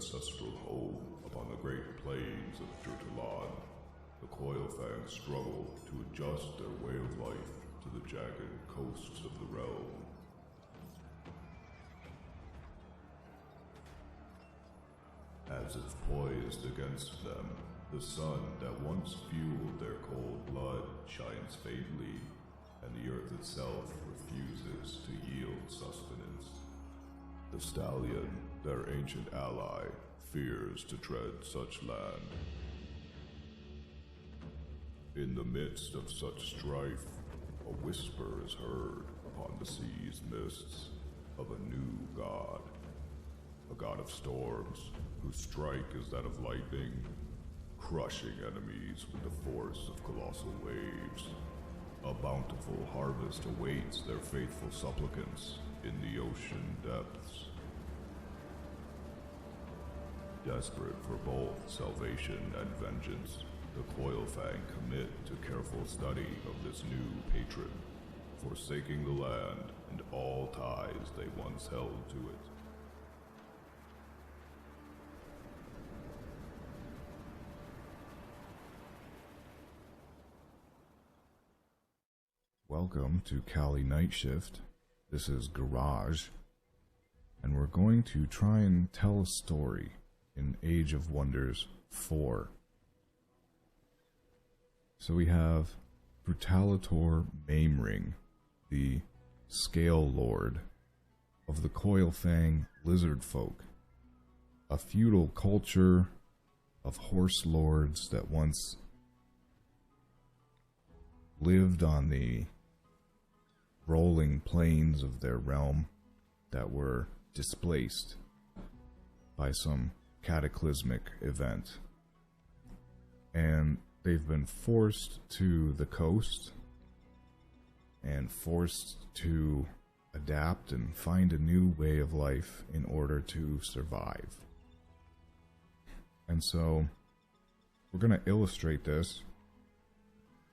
ancestral home upon the great plains of Jurtalan, the Coilfang struggle to adjust their way of life to the jagged coasts of the realm. As if poised against them, the sun that once fueled their cold blood shines faintly, and the earth itself refuses to yield sustenance. The stallion, their ancient ally, fears to tread such land. In the midst of such strife, a whisper is heard upon the sea's mists of a new god. A god of storms, whose strike is that of lightning, crushing enemies with the force of colossal waves. A bountiful harvest awaits their faithful supplicants in the ocean depths. Desperate for both salvation and vengeance, the Coilfang commit to careful study of this new patron, forsaking the land and all ties they once held to it. Welcome to Kali Night Shift. This is Garage, and we're going to try and tell a story in Age of Wonders 4. So we have Brutalator Maimring, the Scale Lord of the Coilfang Lizardfolk, a feudal culture of horse lords that once lived on the rolling plains of their realm that were displaced by some cataclysmic event. And they've been forced to the coast and forced to adapt and find a new way of life in order to survive. And so we're going to illustrate this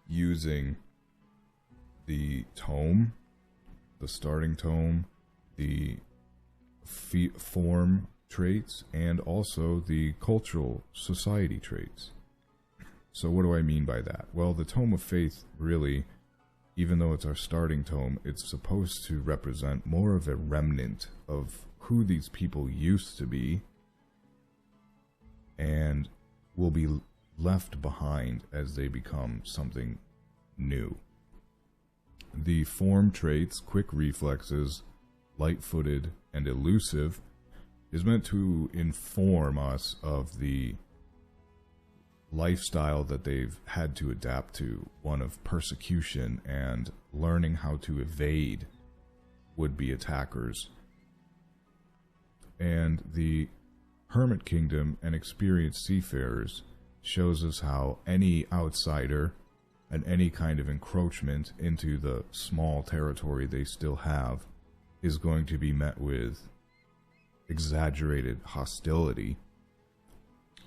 using the tome, the starting tome, the form traits, and also the cultural society traits. So what do I mean by that? Well, the Tome of Faith really, even though it's our starting tome, it's supposed to represent more of a remnant of who these people used to be and will be left behind as they become something new. The form traits, quick reflexes, light-footed, and elusive, is meant to inform us of the lifestyle that they've had to adapt to, one of persecution and learning how to evade would-be attackers. And the Hermit Kingdom and experienced Seafarers shows us how any outsider and any kind of encroachment into the small territory they still have is going to be met with exaggerated hostility.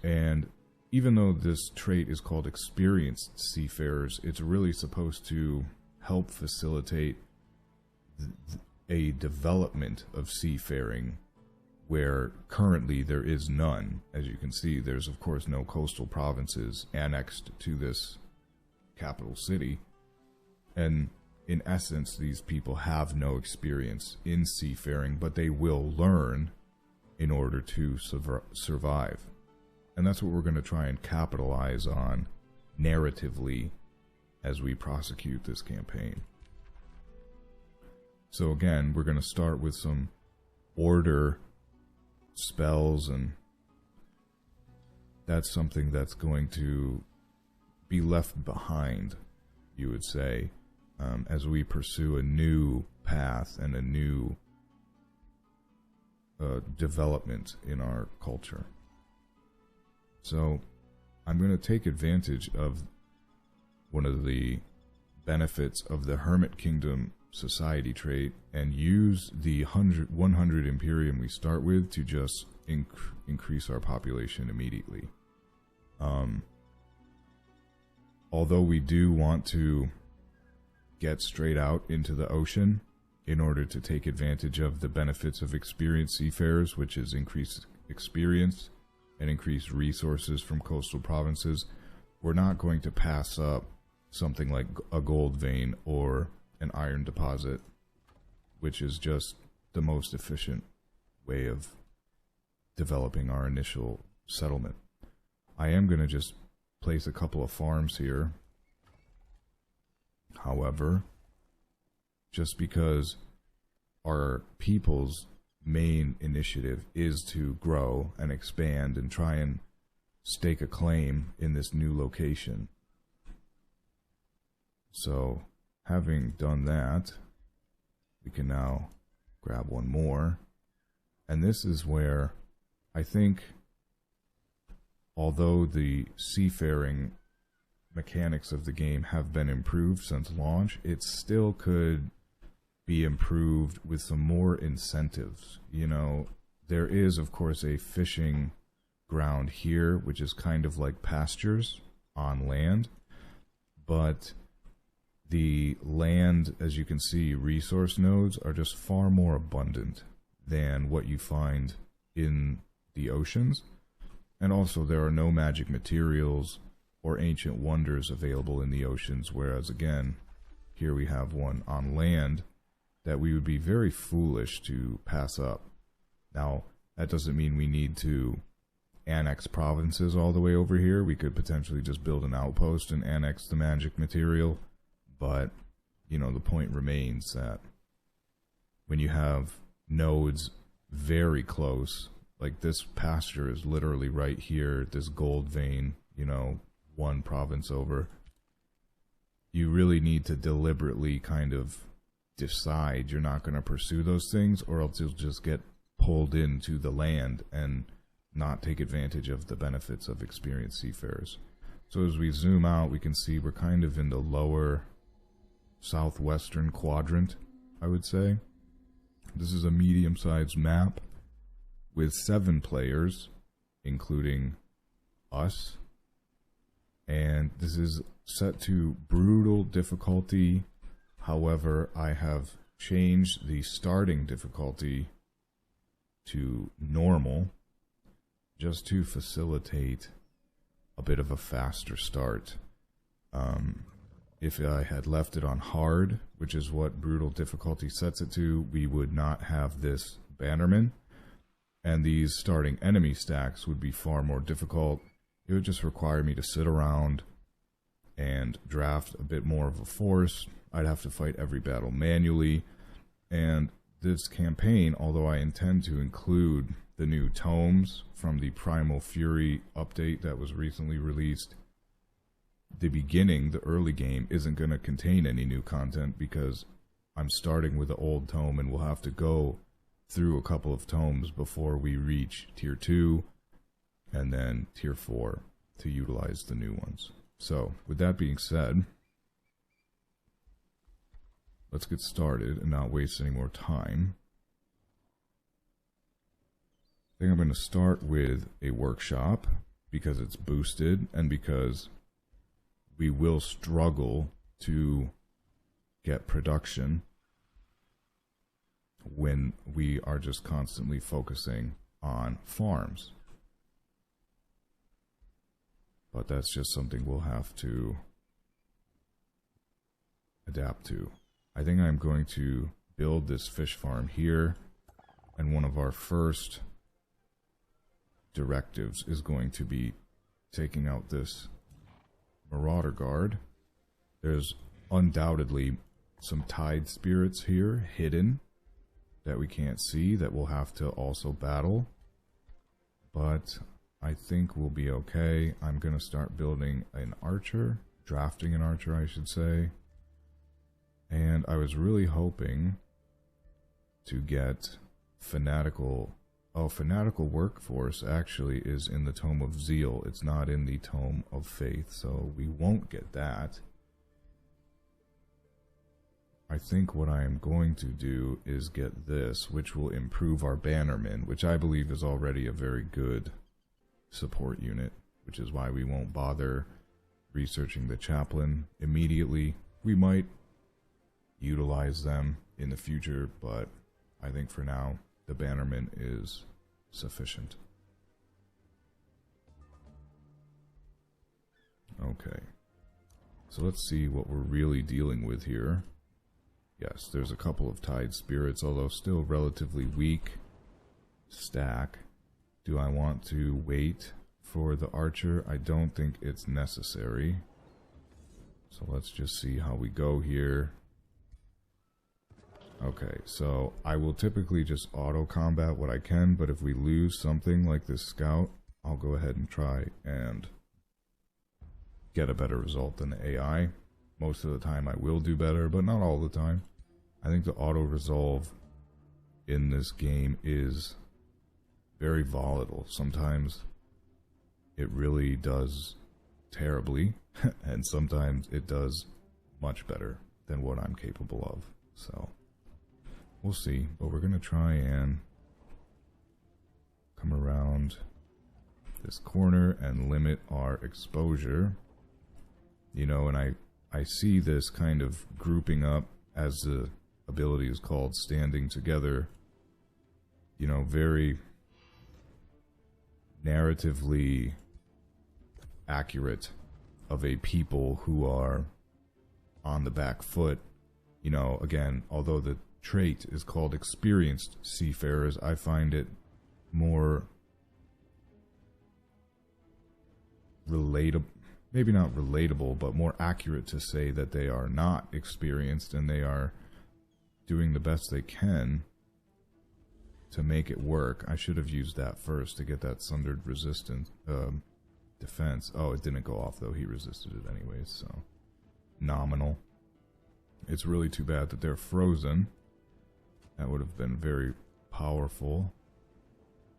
And even though this trait is called experienced seafarers, it's really supposed to help facilitate a development of seafaring where currently there is none. As you can see, there's of course no coastal provinces annexed to this capital city, and in essence these people have no experience in seafaring, but they will learn in order to survive. And that's what we're going to try and capitalize on narratively as we prosecute this campaign. So again, we're going to start with some order spells, and that's something that's going to be left behind, you would say, as we pursue a new path and a new development in our culture. So I'm going to take advantage of one of the benefits of the Hermit Kingdom society trait and use the 100 Imperium we start with to just increase our population immediately. Although we do want to get straight out into the ocean in order to take advantage of the benefits of experienced seafarers, which is increased experience and increased resources from coastal provinces, we're not going to pass up something like a gold vein or an iron deposit, which is just the most efficient way of developing our initial settlement. I am going to just place a couple of farms here. However, just because our people's main initiative is to grow and expand and try and stake a claim in this new location. So, having done that, we can now grab one more. And this is where I think, although the seafaring mechanics of the game have been improved since launch, it still could be improved with some more incentives. You know, there is, of course, a fishing ground here, which is kind of like pastures on land, but the land, as you can see, resource nodes are just far more abundant than what you find in the oceans. And also there are no magic materials or ancient wonders available in the oceans, whereas again, here we have one on land that we would be very foolish to pass up. Now, that doesn't mean we need to annex provinces all the way over here. We could potentially just build an outpost and annex the magic material, but, you know, the point remains that when you have nodes very close, like this pasture is literally right here, this gold vein, you know, one province over, you really need to deliberately kind of decide you're not going to pursue those things, or else you'll just get pulled into the land and not take advantage of the benefits of experienced seafarers. So as we zoom out, we can see we're kind of in the lower southwestern quadrant, I would say. This is a medium-sized map with 7 players, including us, and this is set to brutal difficulty. However, I have changed the starting difficulty to normal just to facilitate a bit of a faster start. If I had left it on hard, which is what brutal difficulty sets it to, we would not have this bannerman, and these starting enemy stacks would be far more difficult. It would just require me to sit around and draft a bit more of a force. I'd have to fight every battle manually, and this campaign, although I intend to include the new tomes from the Primal Fury update that was recently released, the beginning, the early game, isn't going to contain any new content because I'm starting with the old tome and we'll have to go through a couple of tomes before we reach tier 2 and then tier 4 to utilize the new ones. So, with that being said, let's get started and not waste any more time. I think I'm going to start with a workshop because it's boosted and because we will struggle to get production when we are just constantly focusing on farms. But that's just something we'll have to adapt to. I think I'm going to build this fish farm here, and one of our first directives is going to be taking out this Marauder Guard. There's undoubtedly some tide spirits here hidden that we can't see that we'll have to also battle, but I think we'll be okay. I'm going to start building an archer, drafting an archer I should say, and I was really hoping to get fanatical. Oh, fanatical workforce actually is in the Tome of Zeal. It's not in the Tome of Faith, so we won't get that. I think what I am going to do is get this, which will improve our bannerman, which I believe is already a very good support unit, which is why we won't bother researching the chaplain immediately. We might utilize them in the future, but I think for now the bannerman is sufficient. Okay. So let's see what we're really dealing with here. Yes, there's a couple of Tide Spirits, although still relatively weak. Stack. Do I want to wait for the Archer? I don't think it's necessary. So let's just see how we go here. Okay, so I will typically just auto-combat what I can, but if we lose something like this Scout, I'll go ahead and try and get a better result than the AI. Most of the time I will do better, but not all the time. I think the auto-resolve in this game is very volatile. Sometimes it really does terribly, and sometimes it does much better than what I'm capable of. So we'll see, but we're going to try and come around this corner and limit our exposure. You know, and I see this kind of grouping up, as the ability is called, standing together, you know, very narratively accurate of a people who are on the back foot. You know, again, although the trait is called experienced seafarers, I find it more relatable, maybe not relatable, but more accurate to say that they are not experienced and they are doing the best they can to make it work. I should have used that first to get that sundered resistance defense. Oh, it didn't go off though. He resisted it anyways, so nominal. It's really too bad that they're frozen. That would have been very powerful,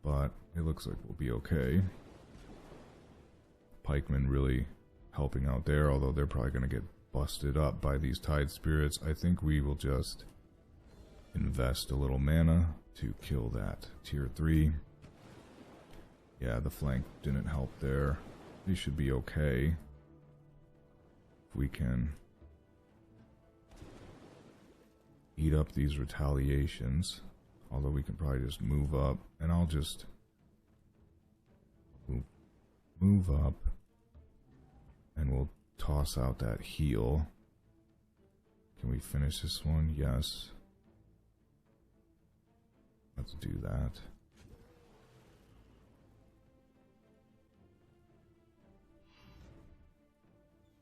but it looks like we'll be okay. Pikemen really helping out there, although they're probably going to get busted up by these Tide Spirits. I think we will just invest a little mana to kill that tier 3. Yeah, the flank didn't help there. They should be okay. If we can eat up these retaliations, although we can probably just move up, and I'll just move up, and we'll toss out that heal. Can we finish this one? Yes. Let's do that.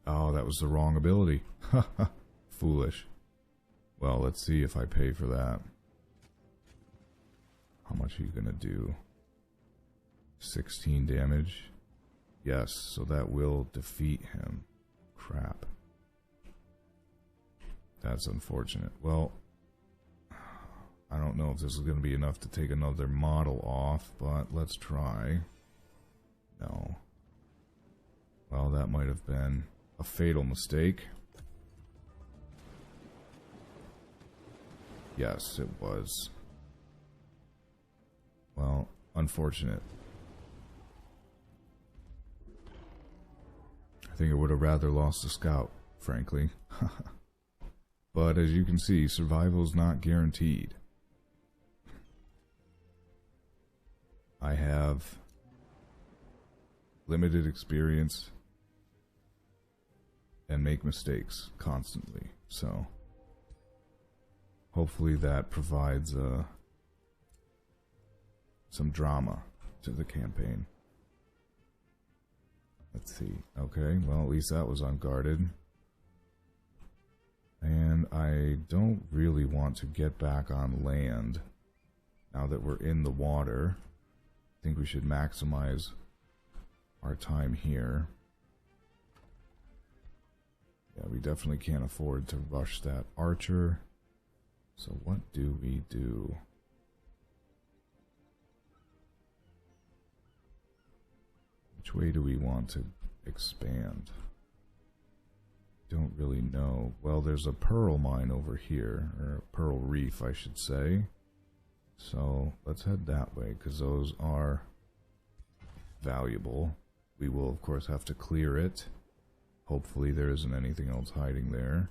Oh, that was the wrong ability. Foolish. Well, let's see if I pay for that. How much are you gonna do? 16 damage? Yes, so that will defeat him. Crap. That's unfortunate. Well, I don't know if this is going to be enough to take another model off, but let's try. No. Well, that might have been a fatal mistake. Yes, it was. Well, unfortunate. I think I would have rather lost the Scout, frankly. But as you can see, survival is not guaranteed. I have limited experience and make mistakes constantly, so hopefully that provides some drama to the campaign. Let's see. Okay, well, at least that was unguarded. And I don't really want to get back on land now that we're in the water. I think we should maximize our time here. Yeah, we definitely can't afford to rush that Archer. So what do we do? Which way do we want to expand? Don't really know. Well, there's a pearl mine over here, or a pearl reef, I should say. So let's head that way, because those are valuable. We will, of course, have to clear it. Hopefully there isn't anything else hiding there.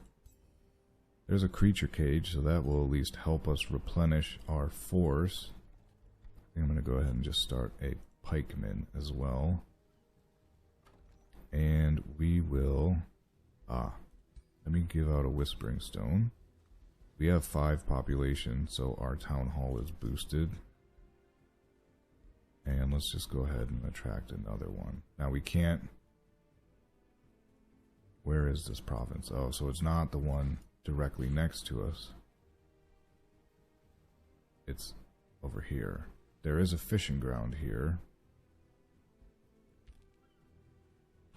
There's a creature cage, so that will at least help us replenish our force. I think I'm going to go ahead and just start a pikeman as well. And we will... let me give out a Whispering Stone. We have 5 population, so our town hall is boosted. And let's just go ahead and attract another one. Now we can't... Where is this province? Oh, so it's not the one directly next to us. It's over here. There is a fishing ground here.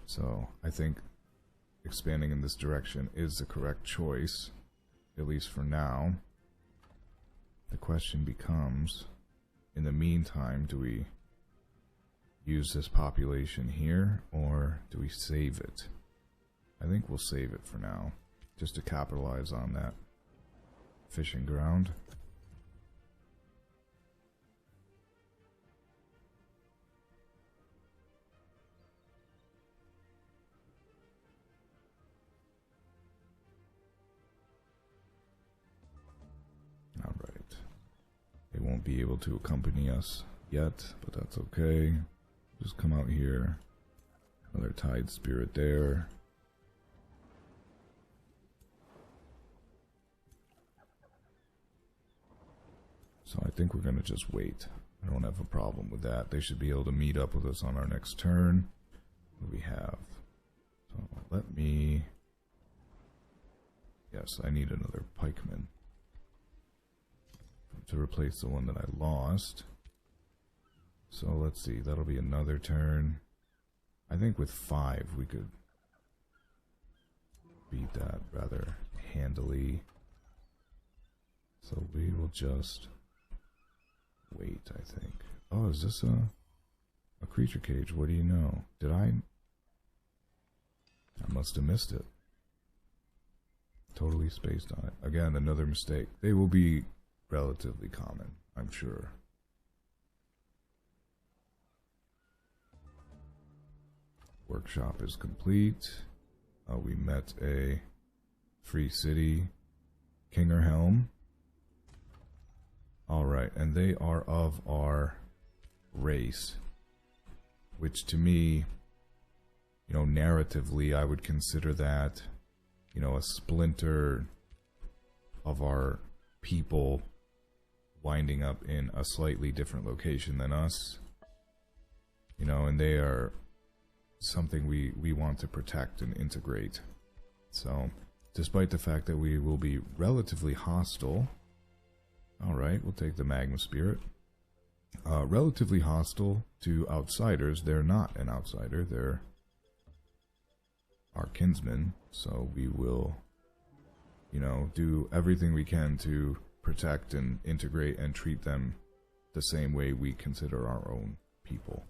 So I think expanding in this direction is the correct choice, at least for now. The question becomes, in the meantime, do we use this population here, or do we save it? I think we'll save it for now, just to capitalize on that fishing ground. Alright. They won't be able to accompany us yet, but that's okay. Just come out here. Another tide spirit there. So I think we're going to just wait. I don't have a problem with that. They should be able to meet up with us on our next turn. What do we have? So let me... Yes, I need another pikeman to replace the one that I lost. So let's see, that'll be another turn. I think with 5 we could beat that rather handily. So we will just wait, I think. Oh, is this a creature cage? What do you know? Did I must have missed it. Totally spaced on it. Again, another mistake. They will be relatively common, I'm sure. Workshop is complete. We met a free city, Kingerhelm. Alright, and they are of our race, which to me, you know, narratively, I would consider that, you know, a splinter of our people winding up in a slightly different location than us. You know, and they are something we want to protect and integrate. So, despite the fact that we will be relatively hostile, alright, we'll take the Magma Spirit. Relatively hostile to outsiders. They're not an outsider, they're our kinsmen, so we will, you know, do everything we can to protect and integrate and treat them the same way we consider our own people.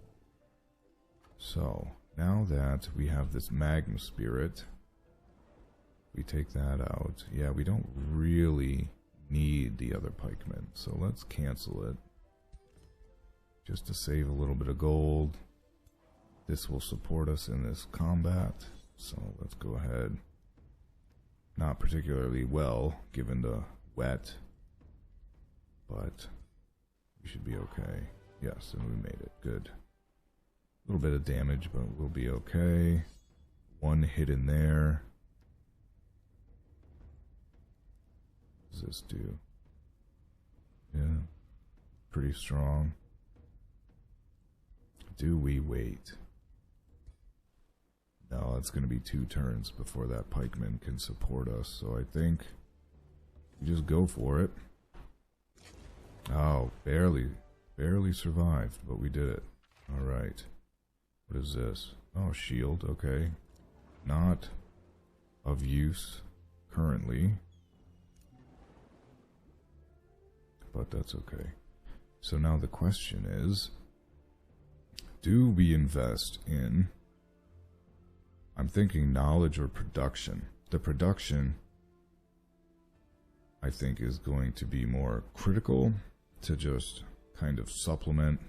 So, now that we have this Magma Spirit, we take that out. Yeah, we don't really need the other pikemen, so let's cancel it. Just to save a little bit of gold. This will support us in this combat, so let's go ahead. Not particularly well, given the wet, but we should be okay. Yes, and we made it. Good. A little bit of damage, but we'll be okay. One hit in there. What does this do? Yeah, pretty strong. Do we wait? No, it's going to be 2 turns before that pikeman can support us, so I think we just go for it. Oh, barely survived, but we did it. Alright. What is this? Oh, shield, okay. Not of use currently, but that's okay. So now the question is, do we invest in, I'm thinking knowledge or production. The production, I think, is going to be more critical to just kind of supplement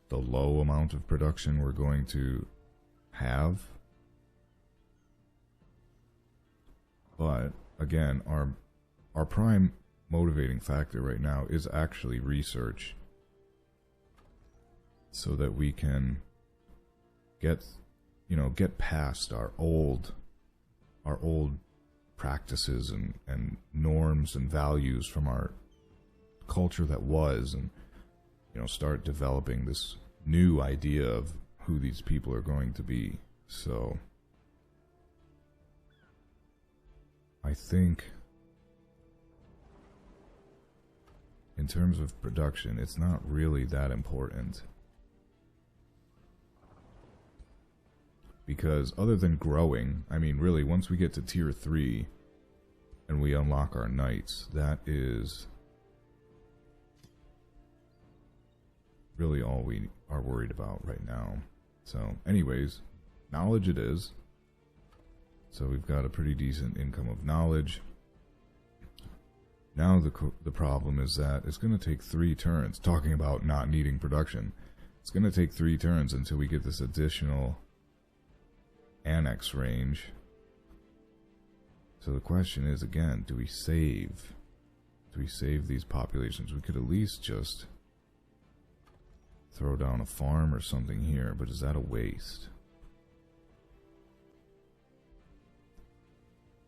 the low amount of production we're going to have. But again, our prime motivating factor right now is actually research, so that we can get you know, get past our old practices and norms and values from our culture that was, and, you know, start developing this new idea of who these people are going to be. So I think in terms of production, it's not really that important. Because other than growing, I mean, really, once we get to tier 3 and we unlock our knights, that is really all we are worried about right now. So, anyways, knowledge it is. So we've got a pretty decent income of knowledge. Now the problem is that it's going to take 3 turns, talking about not needing production. It's going to take 3 turns until we get this additional annex range. So the question is, again, do we save? Do we save these populations? We could at least just throw down a farm or something here, but is that a waste?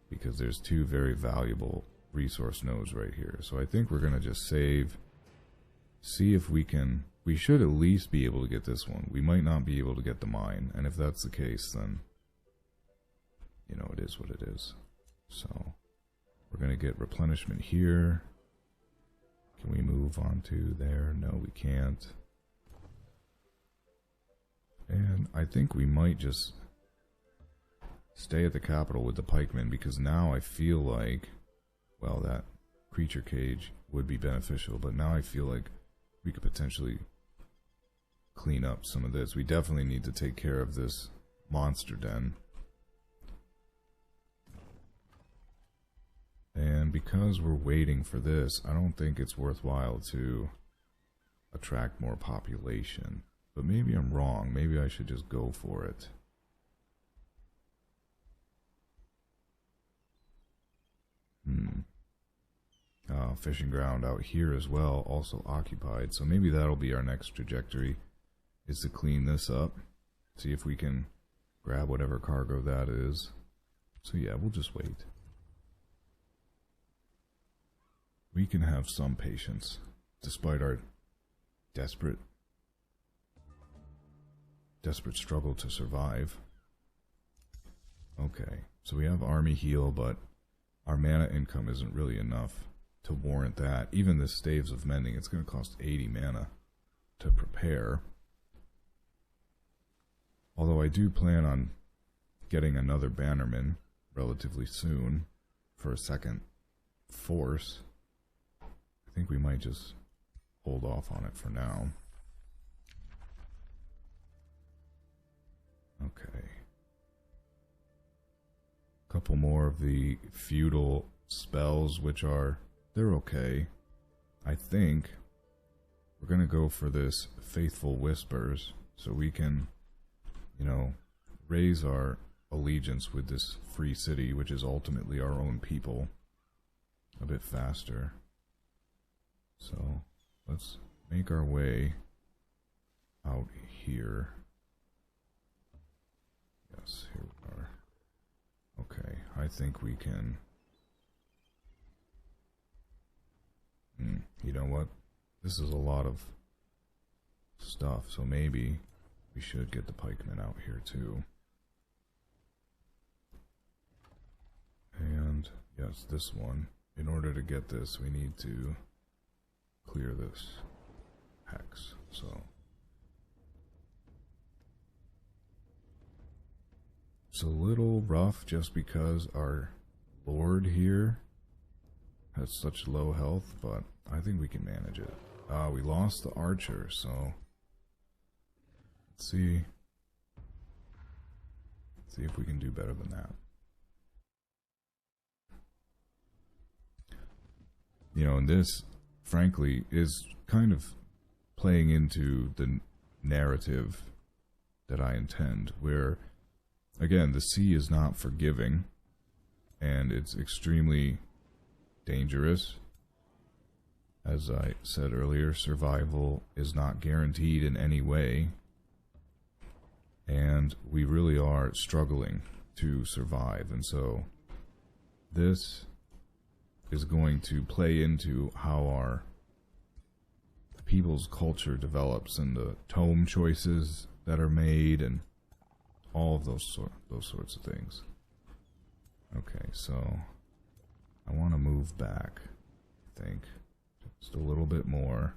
Because there's 2 very valuable resource nodes right here. So I think we're going to just save, see if we can. We should at least be able to get this one. We might not be able to get the mine, and if that's the case, then, you know, it is what it is. So we're going to get replenishment here. Can we move on to there? No, we can't. And I think we might just stay at the capital with the pikemen, because now I feel like, well, that creature cage would be beneficial, but now I feel like we could potentially clean up some of this. We definitely need to take care of this monster den. And because we're waiting for this, I don't think it's worthwhile to attract more population. But maybe I'm wrong. Maybe I should just go for it. Fishing ground out here as well, also occupied. So maybe that'll be our next trajectory, is to clean this up. See if we can grab whatever cargo that is. So yeah, we'll just wait. We can have some patience, despite our desperate struggle to survive. Okay, so we have army heal, but our mana income isn't really enough to warrant that. Even this Staves of Mending, it's going to cost 80 mana to prepare. Although I do plan on getting another Bannerman relatively soon for a second force. I think we might just hold off on it for now. Okay. Couple more of the feudal spells, which are, they're okay. I think we're going to go for this Faithful Whispers, so we can, you know, raise our allegiance with this free city, which is ultimately our own people, a bit faster. So let's make our way out here. Yes, here we are. Okay, I think we can. You know what? This is a lot of stuff, so maybe we should get the pikemen out here too. And yes, this one. In order to get this, we need to clear this hex. So it's a little rough just because our lord here has such low health, but I think we can manage it. We lost the archer, so let's see if we can do better than that. You know, and this, frankly, is kind of playing into the narrative that I intend, where, again, the sea is not forgiving, and it's extremely dangerous. As I said earlier, survival is not guaranteed in any way. And we really are struggling to survive. And so this is going to play into how our people's culture develops and the tome choices that are made and all of those sorts of things. Okay, so I want to move back, I think, just a little bit more.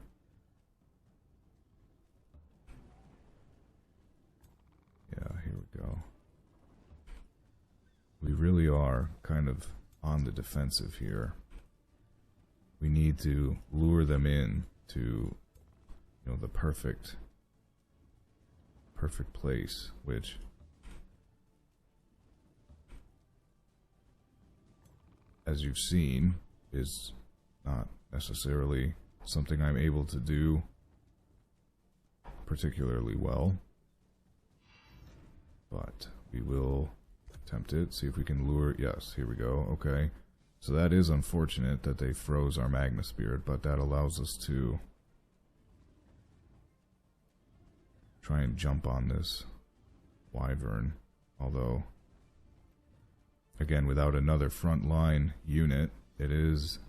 Yeah, here we go. We really are kind of on the defensive here. We need to lure them in to, you know, the perfect place, which as you've seen is not necessarily something I'm able to do particularly well, but we will attempt it, see if we can lure. Yes, here we go. Okay, so that is unfortunate that they froze our magma spirit, but that allows us to try and jump on this wyvern, although again, without another frontline unit, it is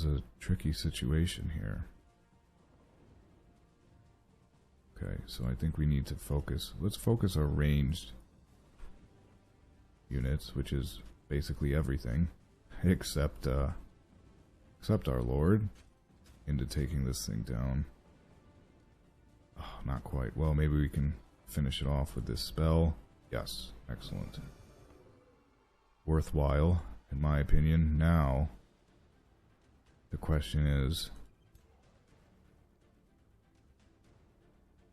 a tricky situation here. Okay, so I think we need to focus. Let's focus our ranged units, which is basically everything, except our Lord, into taking this thing down. Oh, not quite. Well, maybe we can finish it off with this spell. Yes, excellent. Worthwhile, in my opinion. Now, the question is,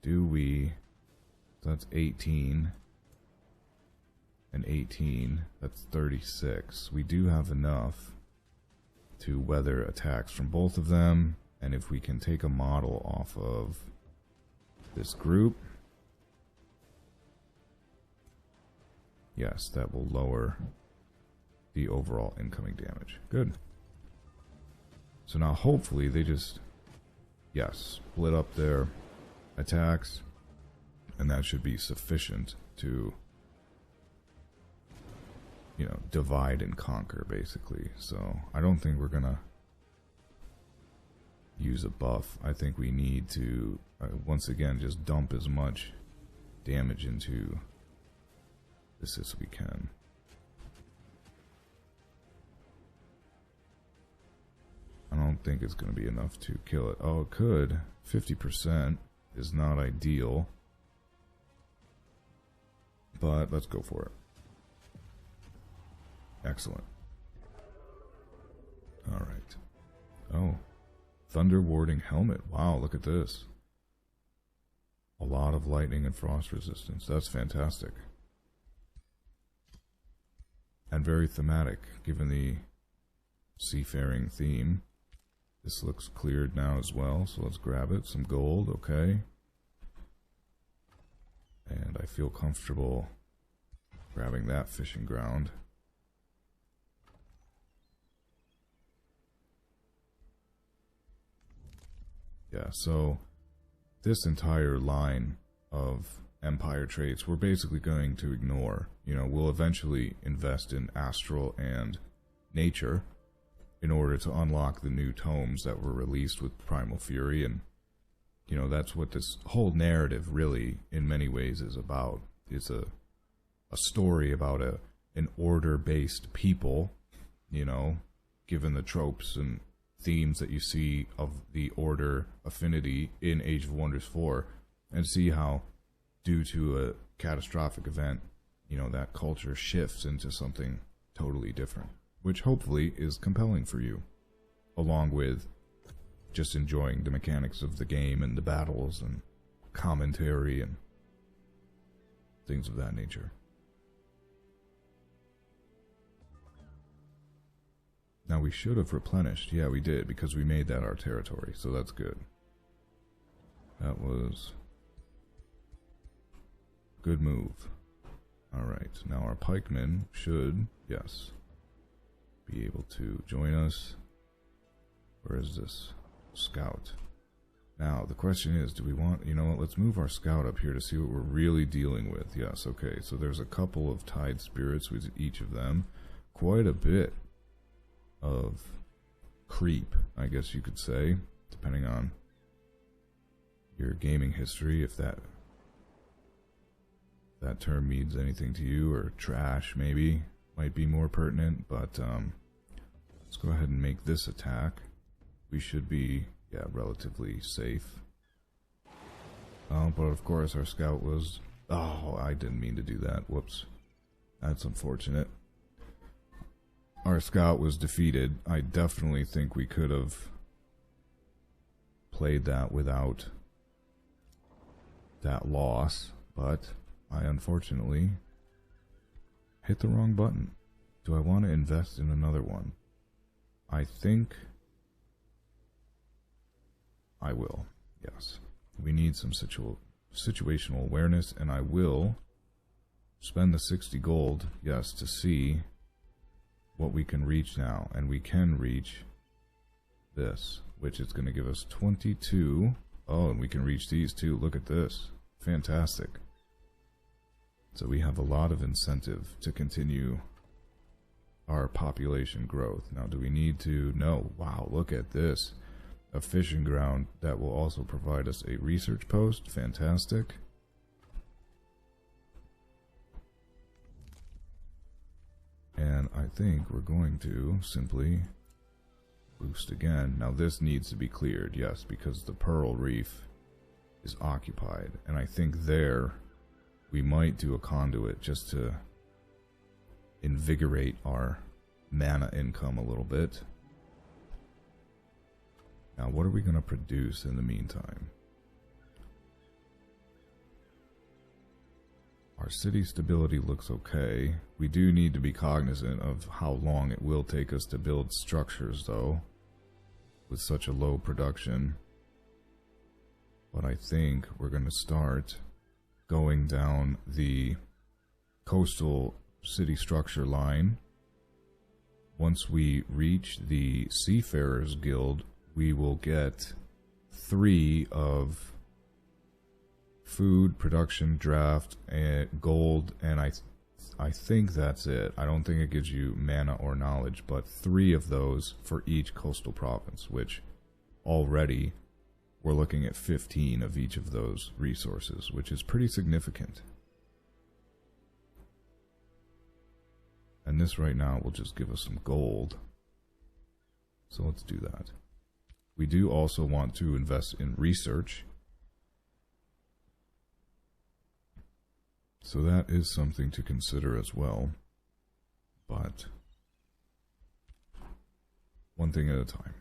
do we... So that's 18. And 18. That's 36. We do have enough to weather attacks from both of them. And if we can take a model off of this group, yes, that will lower the overall incoming damage. Good. So now hopefully they just, yes, split up their attacks, and that should be sufficient to, you know, divide and conquer, basically. So I don't think we're gonna use a buff. I think we need to once again just dump as much damage into this as we can. I don't think it's going to be enough to kill it. Oh, it could. 50% is not ideal, but let's go for it. Excellent. All right. Oh, Thunder Warding Helmet. Wow, look at this. A lot of lightning and frost resistance. That's fantastic. And very thematic, given the seafaring theme. This looks cleared now as well, so let's grab it. Some gold, okay. And I feel comfortable grabbing that fishing ground. Yeah, so this entire line of empire traits we're basically going to ignore. You know, we'll eventually invest in astral and nature in order to unlock the new tomes that were released with Primal Fury, and you know, that's what this whole narrative really in many ways is about. It's a story about an order-based people, you know, given the tropes and themes that you see of the order affinity in Age of Wonders 4, and see how, due to a catastrophic event, you know, that culture shifts into something totally different, which hopefully is compelling for you, along with just enjoying the mechanics of the game and the battles and commentary and things of that nature. Now we should have replenished. Yeah, we did, because we made that our territory, so that's good. That was a good move. Alright, now our pikemen should, yes, be able to join us. Where is this? scout. Now, the question is, do we want, you know what, let's move our scout up here to see what we're really dealing with. Yes, okay, so there's a couple of tide spirits with each of them. Quite a bit of creep, I guess you could say, depending on your gaming history, if that term means anything to you, or trash maybe might be more pertinent, but let's go ahead and make this attack. We should be, yeah, relatively safe. But of course our scout was, oh, I didn't mean to do that, whoops, that's unfortunate. Our scout was defeated. I definitely think we could have played that without that loss, but I unfortunately hit the wrong button. Do I want to invest in another one? I think I will, yes. We need some situational awareness, and I will spend the 60 gold, yes, to see what we can reach now. And we can reach this, which is going to give us 22. Oh, and we can reach these too. Look at this. Fantastic. So we have a lot of incentive to continue our population growth. Now, do we need to? No. Wow, look at this. A fishing ground that will also provide us a research post. Fantastic. And I think we're going to simply boost again. Now this needs to be cleared, yes, because the Pearl Reef is occupied. And I think there we might do a conduit just to invigorate our mana income a little bit. Now what are we going to produce in the meantime? Our city stability looks okay. We do need to be cognizant of how long it will take us to build structures, though, with such a low production. But I think we're going to start going down the coastal city structure line. Once we reach the Seafarers Guild, we will get 3 of food, production, draft, and gold, and I think that's it. I don't think it gives you mana or knowledge, but 3 of those for each coastal province, which already we're looking at 15 of each of those resources, which is pretty significant. And this right now will just give us some gold. So let's do that. We do also want to invest in research. So that is something to consider as well, but one thing at a time.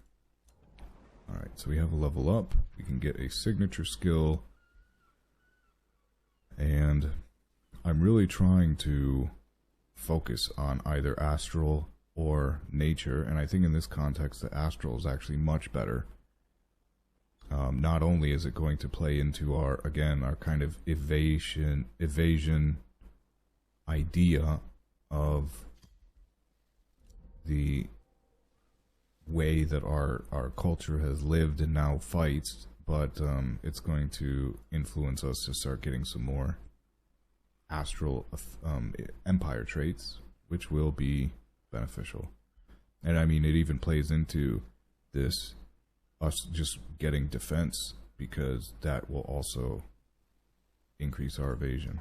Alright, so we have a level up, we can get a signature skill, and I'm really trying to focus on either astral or nature, and I think in this context the astral is actually much better. Not only is it going to play into our, again, our kind of evasion idea of the way that our culture has lived and now fights, but it's going to influence us to start getting some more astral empire traits, which will be beneficial. And I mean, it even plays into this, us just getting defense, because that will also increase our evasion,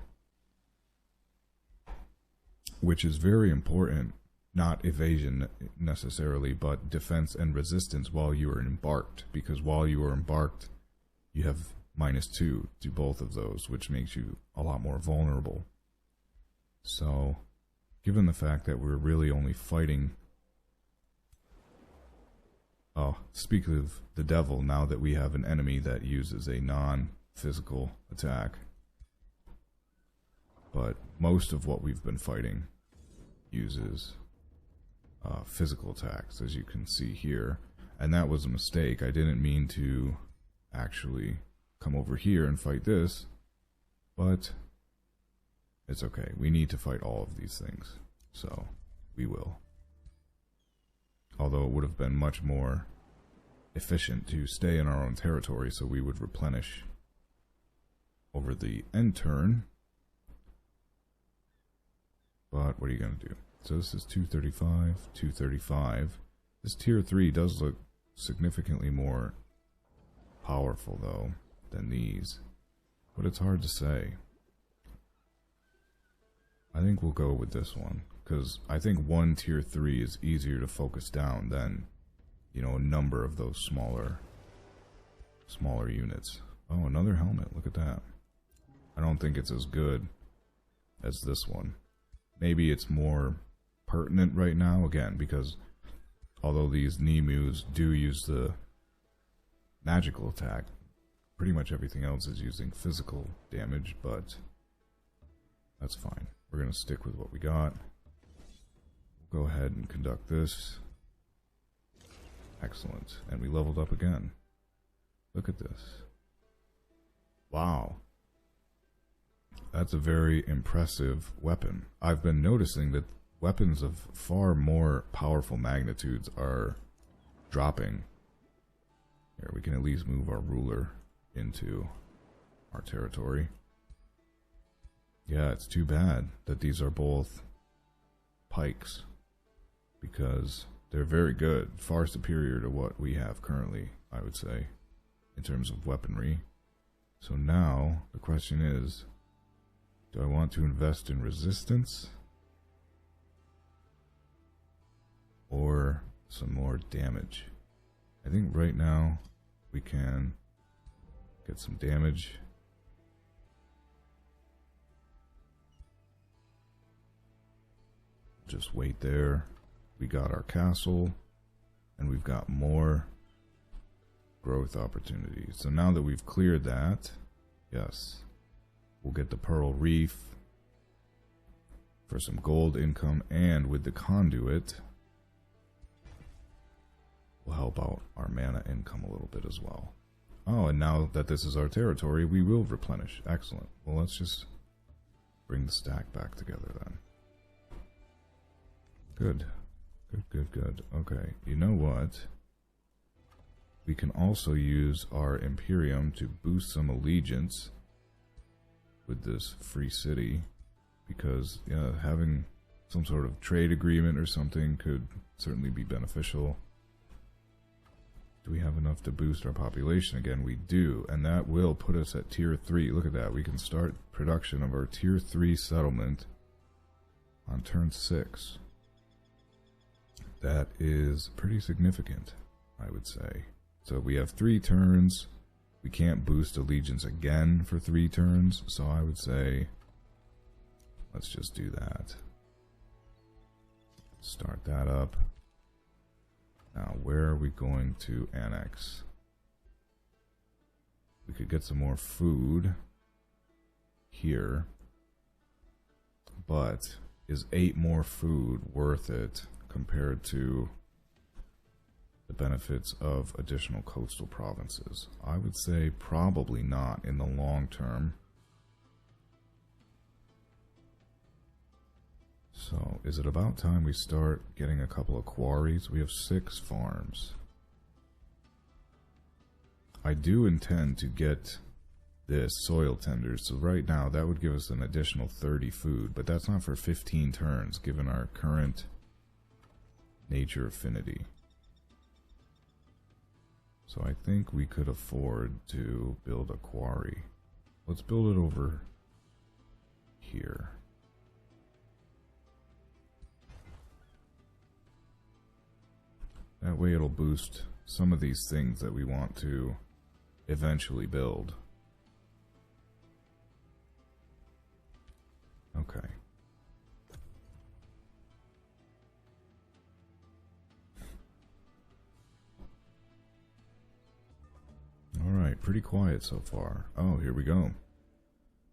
which is very important. Not evasion necessarily, but defense and resistance while you are embarked, because while you are embarked you have -2 to both of those, which makes you a lot more vulnerable. So given the fact that we're really only fighting, oh, speak of the devil, now that we have an enemy that uses a non-physical attack. But most of what we've been fighting uses physical attacks, as you can see here. And that was a mistake. I didn't mean to actually come over here and fight this, but it's okay. We need to fight all of these things, so we will. Although it would have been much more efficient to stay in our own territory, so we would replenish over the end turn. But what are you going to do? So this is 235, 235. This tier 3 does look significantly more powerful, though, than these. But it's hard to say. I think we'll go with this one, because I think one tier 3 is easier to focus down than, you know, a number of those smaller units. Oh, another helmet. Look at that. I don't think it's as good as this one. Maybe it's more pertinent right now, again, because although these Nemus do use the magical attack, pretty much everything else is using physical damage, but that's fine. We're going to stick with what we got. We'll go ahead and conduct this. Excellent. And we leveled up again. Look at this. Wow. That's a very impressive weapon. I've been noticing that weapons of far more powerful magnitudes are dropping. Here, we can at least move our ruler into our territory. Yeah, it's too bad that these are both pikes, because they're very good, far superior to what we have currently, I would say, in terms of weaponry. So now, the question is, do I want to invest in resistance or some more damage? I think right now we can get some damage. Just wait there. We got our castle, and we've got more growth opportunities. So now that we've cleared that, yes, we'll get the Pearl Reef for some gold income, and with the conduit, we'll help out our mana income a little bit as well. Oh, and now that this is our territory, we will replenish. Excellent. Well, let's just bring the stack back together then. Good. Good, good, good. Okay, you know what? We can also use our Imperium to boost some allegiance with this free city, because yeah, having some sort of trade agreement or something could certainly be beneficial. Do we have enough to boost our population again? We do, and that will put us at tier 3. Look at that. We can start production of our tier 3 settlement on turn 6. That is pretty significant, I would say. So we have 3 turns. We can't boost allegiance again for 3 turns, so I would say let's just do that. Start that up. Now, where are we going to annex? We could get some more food here, but is 8 more food worth it compared to the benefits of additional coastal provinces? I would say probably not in the long term. So, is it about time we start getting a couple of quarries? We have 6 farms. I do intend to get this soil tenders, so right now that would give us an additional 30 food, but that's not for 15 turns given our current nature affinity. So I think we could afford to build a quarry. Let's build it over here. That way it'll boost some of these things that we want to eventually build. Okay. Alright, pretty quiet so far. Oh, here we go.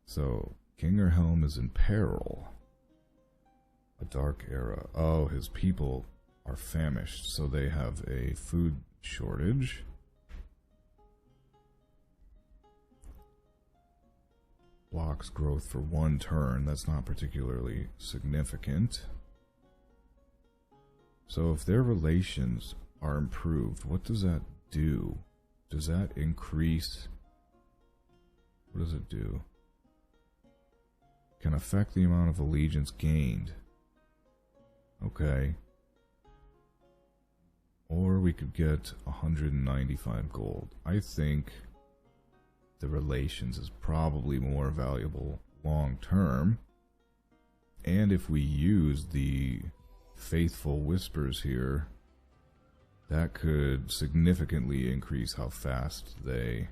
So, King Helm is in peril. A dark era. Oh, his people are famished, so they have a food shortage. Blocks growth for 1 turn. That's not particularly significant. So if their relations are improved, what does that do? Does that increase? What does it do? Can affect the amount of allegiance gained. Okay. Or we could get 195 gold. I think the relations is probably more valuable long term. And if we use the faithful whispers here, that could significantly increase how fast they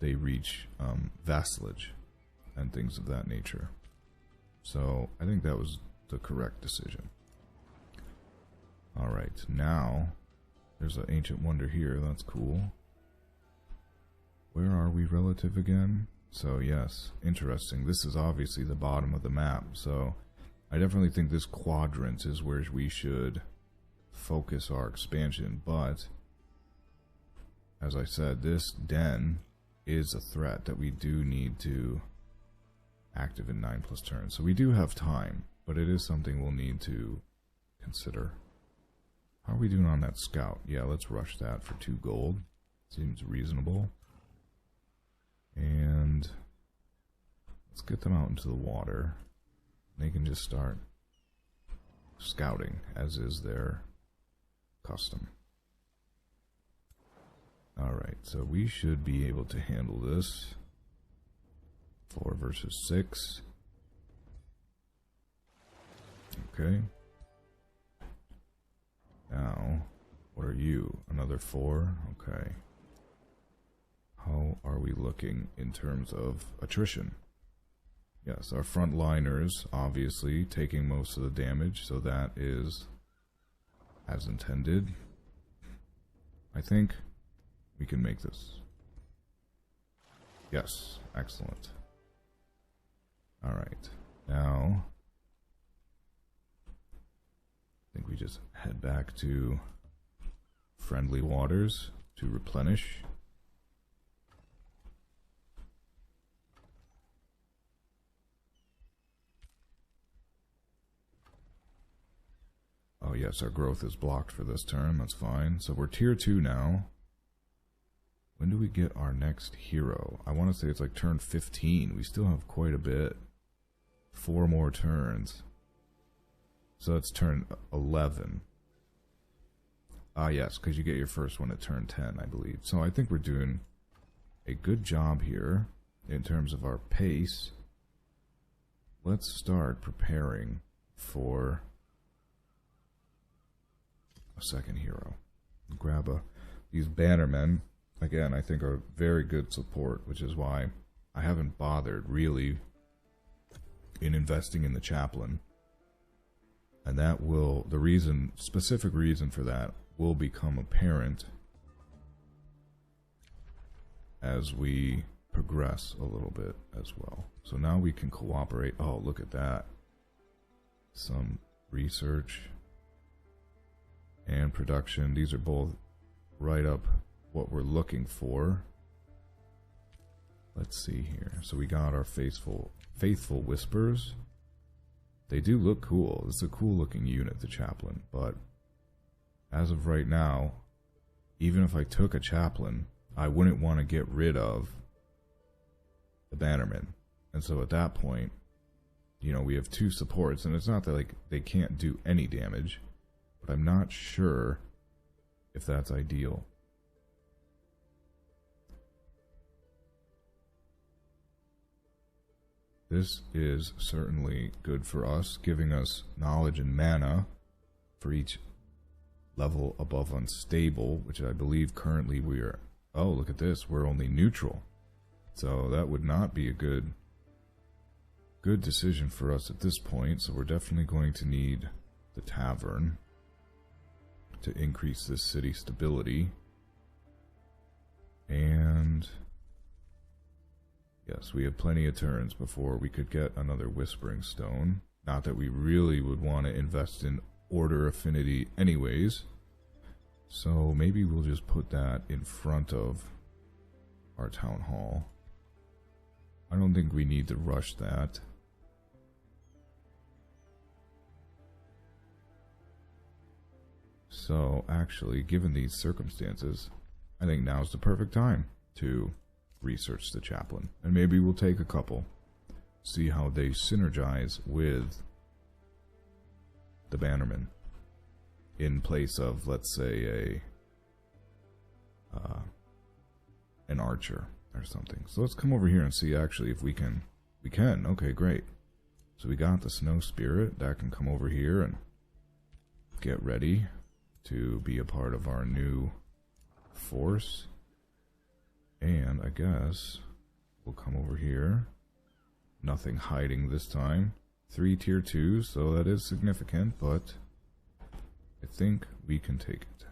reach vassalage and things of that nature. So I think that was the correct decision. Alright, now there's an ancient wonder here. That's cool. Where are we relative again? So yes, interesting. This is obviously the bottom of the map, so I definitely think this quadrant is where we should focus our expansion, but as I said, this den is a threat that we do need to active in 9+ turns. So we do have time, but it is something we'll need to consider. How are we doing on that scout? Yeah, let's rush that for 2 gold. Seems reasonable. And let's get them out into the water. They can just start scouting, as is their custom. Alright, so we should be able to handle this. 4 versus 6. Okay. Now, what are you? Another 4? Okay. How are we looking in terms of attrition? Yes, our frontliners obviously taking most of the damage, so that is as intended. I think we can make this. Yes, excellent. Alright, now I think we just head back to friendly waters to replenish. Oh yes, our growth is blocked for this turn, that's fine. So we're tier 2 now. When do we get our next hero? I want to say it's like turn 15. We still have quite a bit. 4 more turns. So it's turn 11. Ah yes, because you get your first one at turn 10, I believe. So I think we're doing a good job here in terms of our pace. Let's start preparing for a second hero. Grab these bannermen. Again, I think are very good support, which is why I haven't bothered really in investing in the chaplain. And that will, specific reason for that will become apparent as we progress a little bit as well. So now we can cooperate. Oh, look at that. Some research and production. These are both right up what we're looking for. Let's see here. So we got our faithful whispers. They do look cool. It's a cool looking unit, the chaplain, but as of right now, even if I took a chaplain, I wouldn't want to get rid of the bannerman. And so at that point, you know, we have 2 supports, and it's not that like they can't do any damage, but I'm not sure if that's ideal. This is certainly good for us, giving us knowledge and mana for each level above unstable, which I believe currently we are... Oh, look at this. We're only neutral. So that would not be a good decision for us at this point. So we're definitely going to need the tavern to increase this city stability. And... yes, we have plenty of turns before we could get another Whispering Stone. Not that we really would want to invest in Order Affinity anyways. So maybe we'll just put that in front of our Town Hall. I don't think we need to rush that. So, actually, given these circumstances, I think now's the perfect time to research the chaplain. And maybe we'll take a couple, see how they synergize with the bannerman in place of, let's say, an archer or something. So let's come over here and see actually if we can. We can. Okay, great. So we got the snow spirit that can come over here and get ready to be a part of our new force. And I guess we'll come over here. Nothing hiding this time. 3 tier 2s, so that is significant, but I think we can take it.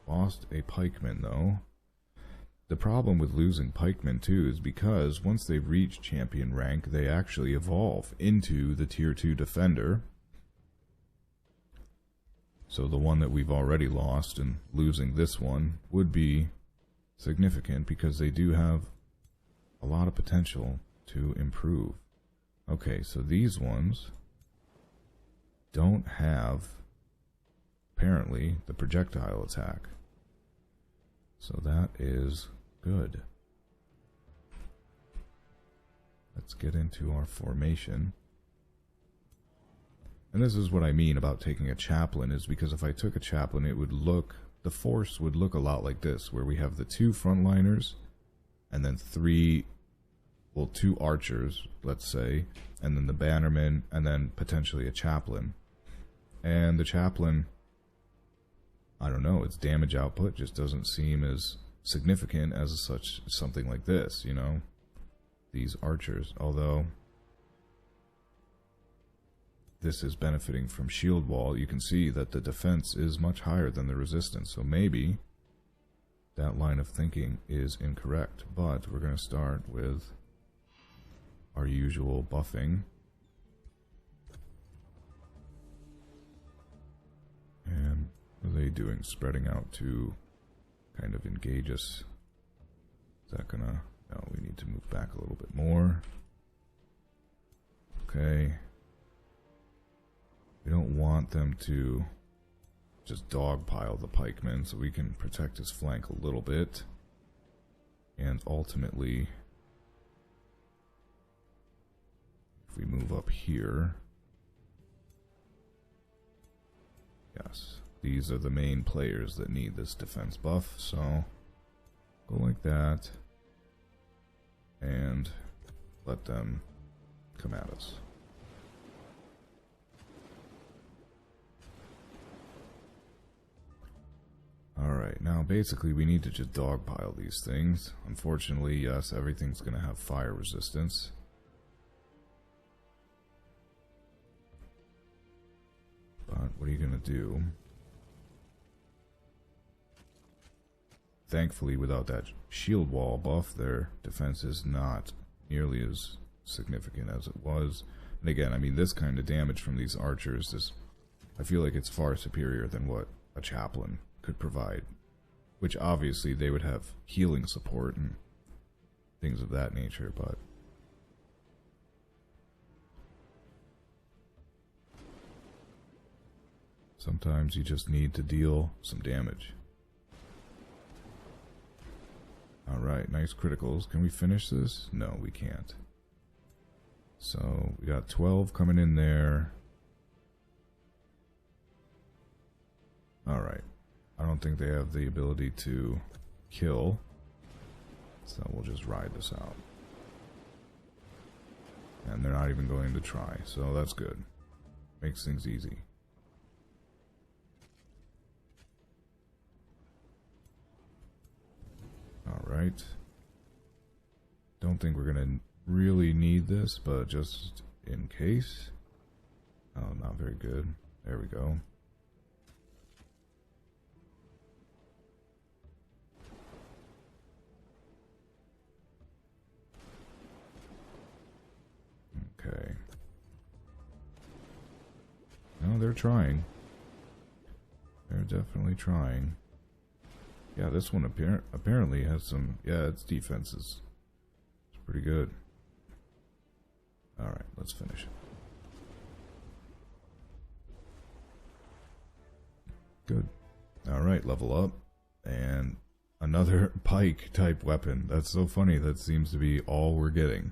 Lost a pikeman though. The problem with losing pikemen too is because once they've reached champion rank, they actually evolve into the tier 2 defender. So the one that we've already lost, and losing this one would be significant because they do have a lot of potential to improve. Okay, so these ones don't have, apparently, the projectile attack. So that is good. Let's get into our formation. And this is what I mean about taking a chaplain, is because if I took a chaplain, it would look, the force would look a lot like this, where we have the 2 frontliners, and then 2 archers, let's say, and then the bannerman, and then potentially a chaplain. And the chaplain, I don't know, its damage output just doesn't seem as significant as something like this, you know? These archers, although this is benefiting from shield wall, you can see that the defense is much higher than the resistance, so maybe that line of thinking is incorrect. But we're going to start with our usual buffing. And what are they doing? Spreading out to kind of engage us. Is that gonna... No, we need to move back a little bit more. Okay. We don't want them to just dogpile the pikemen, so we can protect his flank a little bit. And ultimately, if we move up here... Yes, these are the main players that need this defense buff, so go like that and let them come at us. Alright, now basically we need to just dogpile these things. Unfortunately, yes, everything's going to have fire resistance. But what are you going to do? Thankfully, without that shield wall buff, their defense is not nearly as significant as it was. And again, I mean, this kind of damage from these archers is, I feel like it's far superior than what a chaplain could provide. Which obviously they would have healing support and things of that nature, but sometimes you just need to deal some damage. Alright, nice criticals. Can we finish this? No, we can't. So, we got 12 coming in there. Alright. I don't think they have the ability to kill. So we'll just ride this out. And they're not even going to try, so that's good. Makes things easy. Alright. Don't think we're gonna really need this, but just in case. Oh, not very good. There we go. Okay. No, they're trying. They're definitely trying. Yeah, this one apparently has some... Yeah, its defense is pretty good. Alright, let's finish it. good. Alright, level up. And another pike type weapon. That's so funny. That seems to be all we're getting.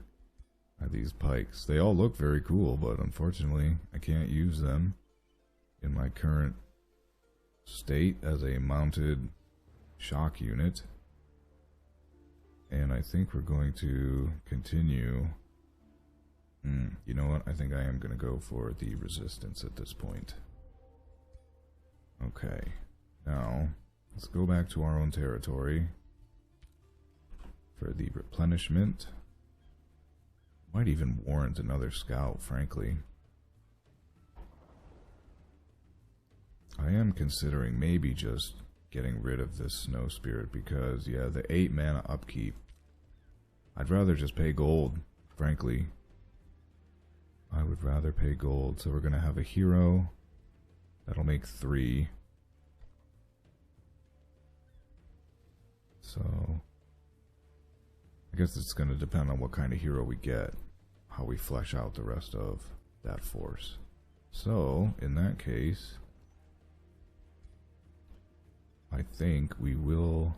Are these pikes. They all look very cool, but unfortunately I can't use them in my current state as a mounted shock unit. And I think we're going to continue. You know what? I think I am going to go for the resistance at this point. Okay. Now, let's go back to our own territory for the replenishment. Might even warrant another scout, frankly. I am considering maybe just getting rid of this snow spirit because, yeah, the 8 mana upkeep. I'd rather just pay gold, frankly. I would rather pay gold. So we're going to have a hero. That'll make 3. So I guess it's going to depend on what kind of hero we get, how we flesh out the rest of that force. So in that case, I think we will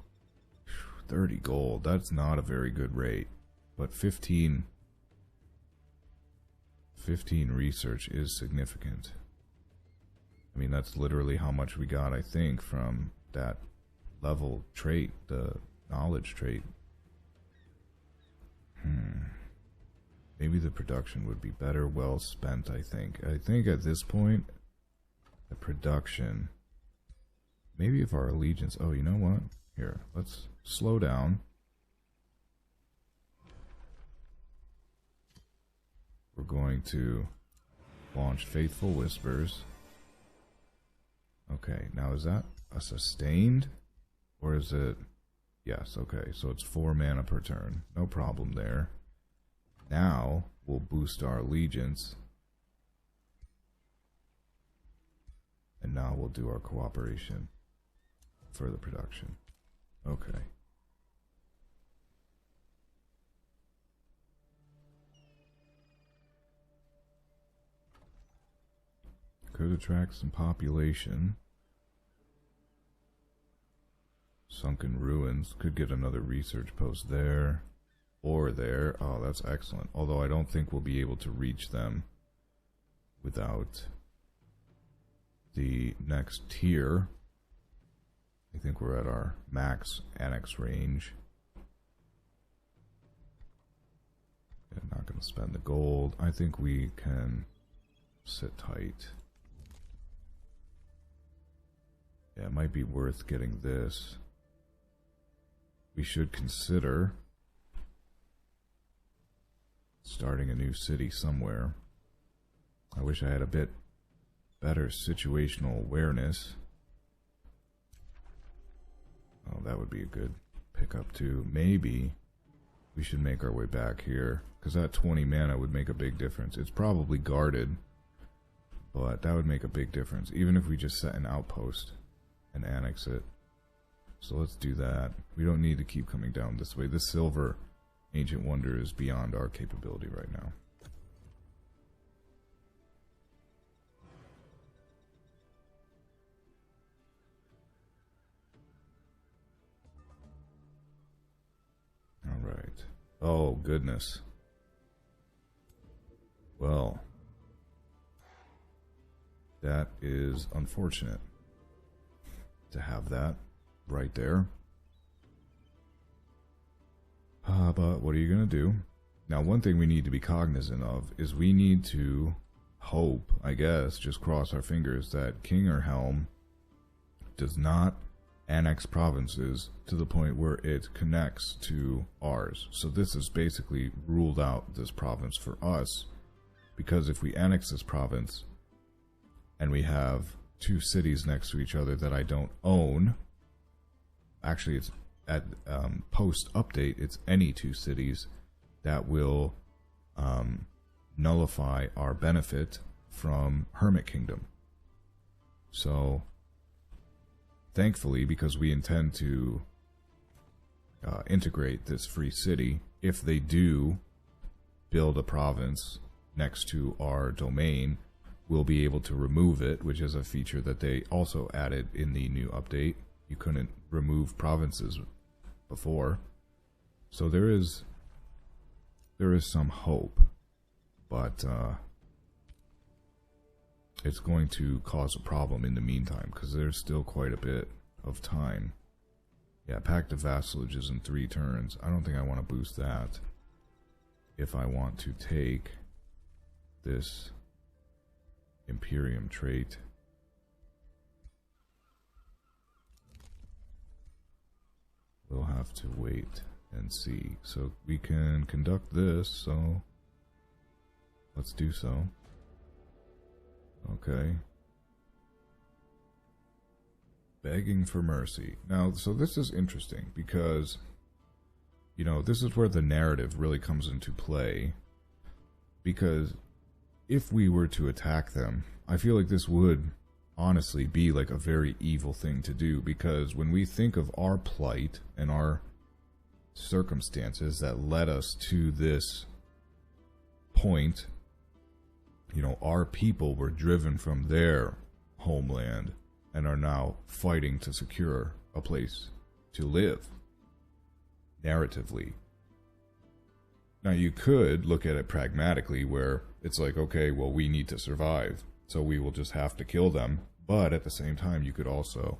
30 gold. That's not a very good rate, but 15 research is significant. I mean, that's literally how much we got, I think, from that level trait, the knowledge trait. Maybe the production would be better well spent, I think. I think at this point, the production, maybe if our allegiance, oh, you know what? Here, let's slow down. We're going to launch Faithful Whispers. Okay, now is that a sustained? Or is it... Yes, okay, so it's 4 mana per turn. No problem there. Now, we'll boost our allegiance. And now we'll do our cooperation for the production. Okay. Could attract some population. Sunken Ruins. Could get another research post there. Or there. Oh, that's excellent. Although I don't think we'll be able to reach them without the next tier. I think we're at our max annex range. I'm not going to spend the gold. I think we can sit tight. Yeah, it might be worth getting this. We should consider starting a new city somewhere. I wish I had a bit better situational awareness. Oh, that would be a good pickup too. Maybe we should make our way back here, because that 20 mana would make a big difference. It's probably guarded, but that would make a big difference, even if we just set an outpost and annex it. So let's do that. We don't need to keep coming down this way. This silver ancient wonder is beyond our capability right now. Alright. Oh, goodness. Well, that is unfortunate to have that right there. But what are you going to do? Now, one thing we need to be cognizant of is we need to hope, I guess, just cross our fingers, that King or Helm does not annex provinces to the point where it connects to ours. So this is basically ruled out this province for us, because if we annex this province and we have 2 cities next to each other that I don't own, actually it's at post update, it's any 2 cities that will nullify our benefit from Hermit Kingdom. So thankfully, because we intend to integrate this free city, if they do build a province next to our domain, will be able to remove it, which is a feature that they also added in the new update. You couldn't remove provinces before. So there is some hope, but it's going to cause a problem in the meantime, because there's still quite a bit of time. Yeah, Pact of Vassalage is in 3 turns. I don't think I want to boost that if I want to take this Imperium trait. We'll have to wait and see. So we can conduct this, so let's do so. Okay. Begging for mercy. Now, so this is interesting because, you know, this is where the narrative really comes into play. Because if we were to attack them, I feel like this would honestly be like a very evil thing to do. Because when we think of our plight and our circumstances that led us to this point, you know, our people were driven from their homeland and are now fighting to secure a place to live, narratively. Now, you could look at it pragmatically, where it's like, okay, well, we need to survive, so we will just have to kill them. But at the same time, you could also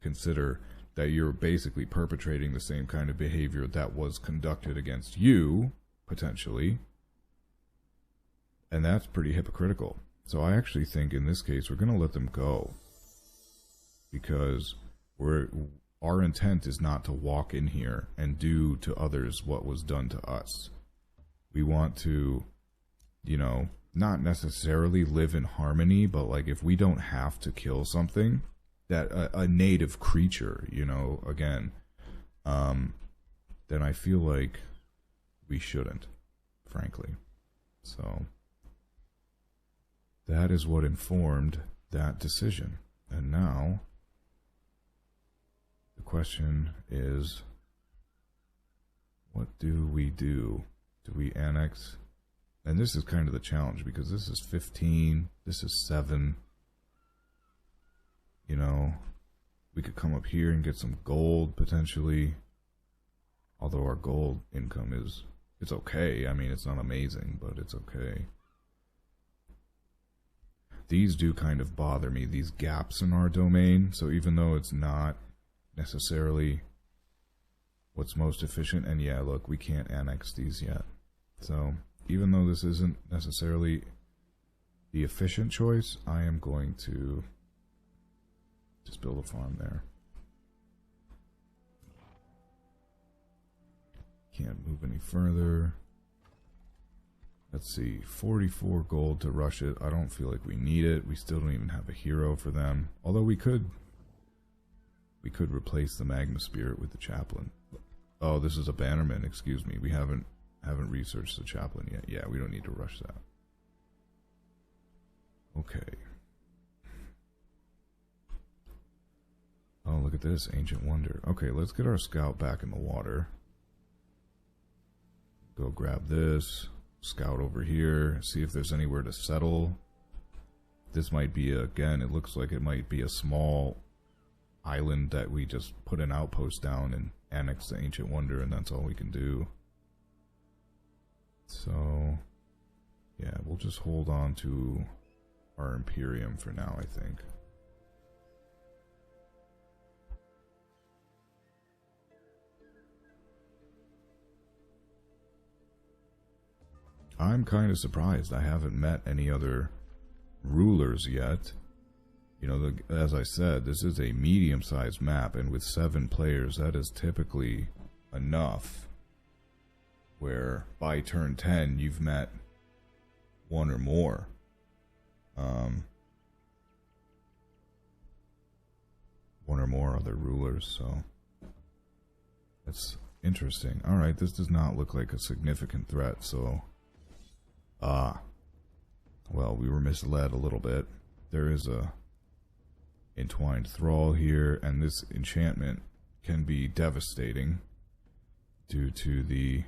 consider that you're basically perpetrating the same kind of behavior that was conducted against you, potentially. And that's pretty hypocritical. So I actually think in this case, we're going to let them go. Because our intent is not to walk in here and do to others what was done to us. We want to, you know, not necessarily live in harmony, but like if we don't have to kill something, that a native creature, you know, again, then I feel like we shouldn't, frankly. So that is what informed that decision. And now the question is, what do we do? Do we annex? And this is kind of the challenge, because this is 15, this is 7. You know, we could come up here and get some gold, potentially. Although our gold income is, it's okay. I mean, it's not amazing, but it's okay. These do kind of bother me, these gaps in our domain. So even though it's not necessarily what's most efficient, and yeah, look, we can't annex these yet. So even though this isn't necessarily the efficient choice, I am going to just build a farm there. Can't move any further. Let's see, 44 gold to rush it. I don't feel like we need it. We still don't even have a hero for them. Although we could replace the magma spirit with the chaplain. Oh, this is a bannerman, excuse me. We haven't researched the chaplain yet. Yeah, we don't need to rush that. Okay. Oh, look at this, ancient wonder. Okay, let's get our scout back in the water. Go grab this. Scout over here, see if there's anywhere to settle. This might be, again, it looks like it might be a small island that we just put an outpost down and annex the ancient wonder, and that's all we can do. So, yeah, we'll just hold on to our Imperium for now, I think. I'm kind of surprised I haven't met any other rulers yet. You know, as I said, this is a medium-sized map, and with 7 players, that is typically enough. Where by turn 10, you've met 1 or more. One or more other rulers, so that's interesting. Alright, this does not look like a significant threat, so well, we were misled a little bit. There is a entwined thrall here, and this enchantment can be devastating due to the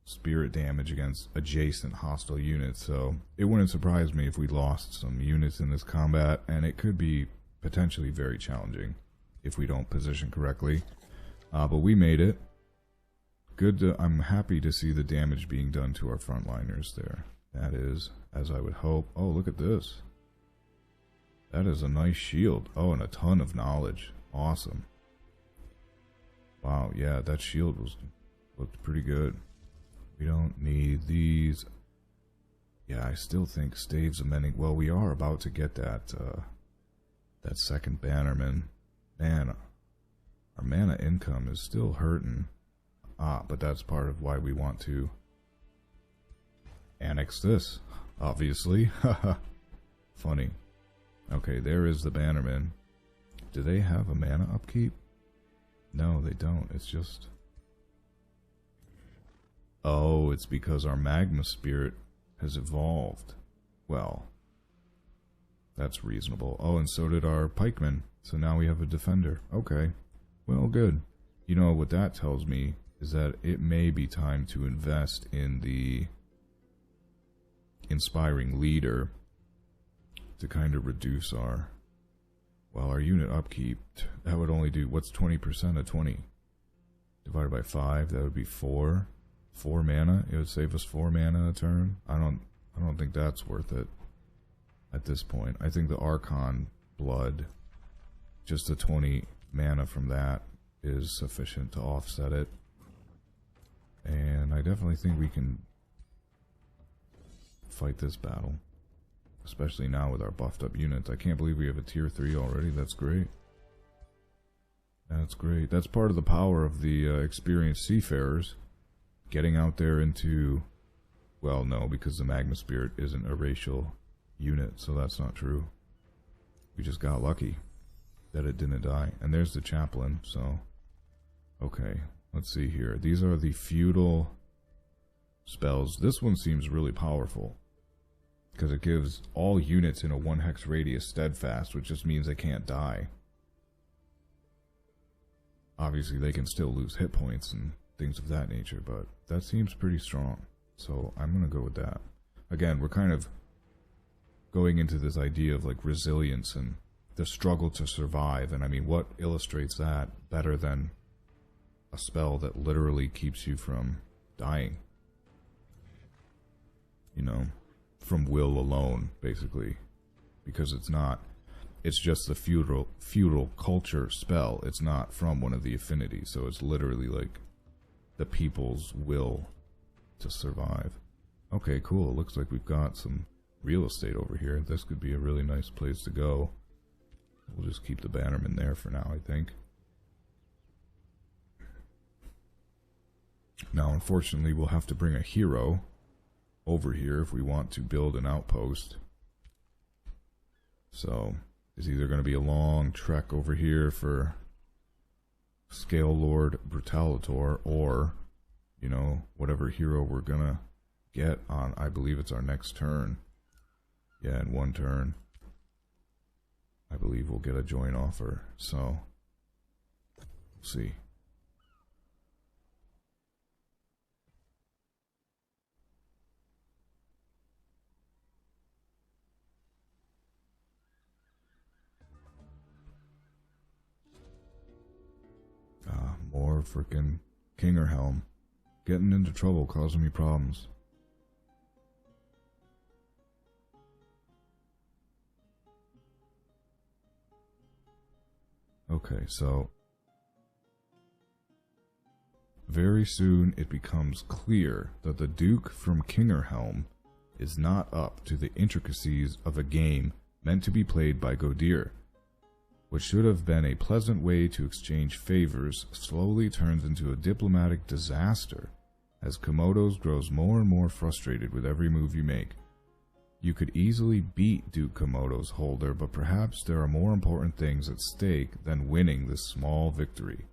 spirit damage against adjacent hostile units, so it wouldn't surprise me if we lost some units in this combat, and it could be potentially very challenging if we don't position correctly. But we made it. Good. I'm happy to see the damage being done to our frontliners there. That is, as I would hope. Oh, look at this. That is a nice shield. Oh, and a ton of knowledge. Awesome. Wow, yeah, that shield looked pretty good. We don't need these. Yeah, I still think staves of mending. Well, we are about to get that that second bannerman. Man, our mana income is still hurting. But that's part of why we want to annex this, obviously. Funny. Okay, there is the bannerman. Do they have a mana upkeep? No, they don't. It's just... Oh, it's because our magma spirit has evolved. Well, that's reasonable. Oh, and so did our pikeman. So now we have a defender. Okay. Well, good. You know what that tells me is that it may be time to invest in the inspiring leader to kind of reduce our... Well, our unit upkeep, that would only do... What's 20% of 20? Divided by 5, that would be 4. 4 mana? It would save us 4 mana a turn? I don't think that's worth it at this point. I think the Archon blood, just the 20 mana from that is sufficient to offset it. And I definitely think we can fight this battle. Especially now with our buffed up units. I can't believe we have a tier 3 already. That's great. That's great. That's part of the power of the experienced Seafarers. Getting out there into... Well, no, because the Magma Spirit isn't a racial unit, so that's not true. We just got lucky that it didn't die. And there's the chaplain, so... Okay, let's see here. These are the feudal spells. This one seems really powerful, because it gives all units in a 1 hex radius steadfast, which just means they can't die. Obviously, they can still lose hit points and things of that nature, but that seems pretty strong. So I'm going to go with that. Again, we're kind of going into this idea of like resilience and the struggle to survive. And I mean, what illustrates that better than a spell that literally keeps you from dying? You know, from will alone, basically. Because it's just the feudal culture spell. It's not from one of the affinities, so it's literally like the people's will to survive. Okay, cool. It looks like we've got some real estate over here. This could be a really nice place to go. We'll just keep the bannerman there for now, I think. Now, unfortunately, we'll have to bring a hero over here if we want to build an outpost. So, it's either going to be a long trek over here for Scale Lord Brutalator, or, you know, whatever hero we're going to get on, I believe it's our next turn. Yeah, in 1 turn, I believe we'll get a joint offer. So, we'll see. More frickin' Kingerhelm. Getting into trouble, causing me problems. Okay, so... Very soon it becomes clear that the Duke from Kingerhelm is not up to the intricacies of a game meant to be played by Godir. What should have been a pleasant way to exchange favors slowly turns into a diplomatic disaster as Komodos grows more and more frustrated with every move you make. You could easily beat Duke Komodo's holder, but perhaps there are more important things at stake than winning this small victory.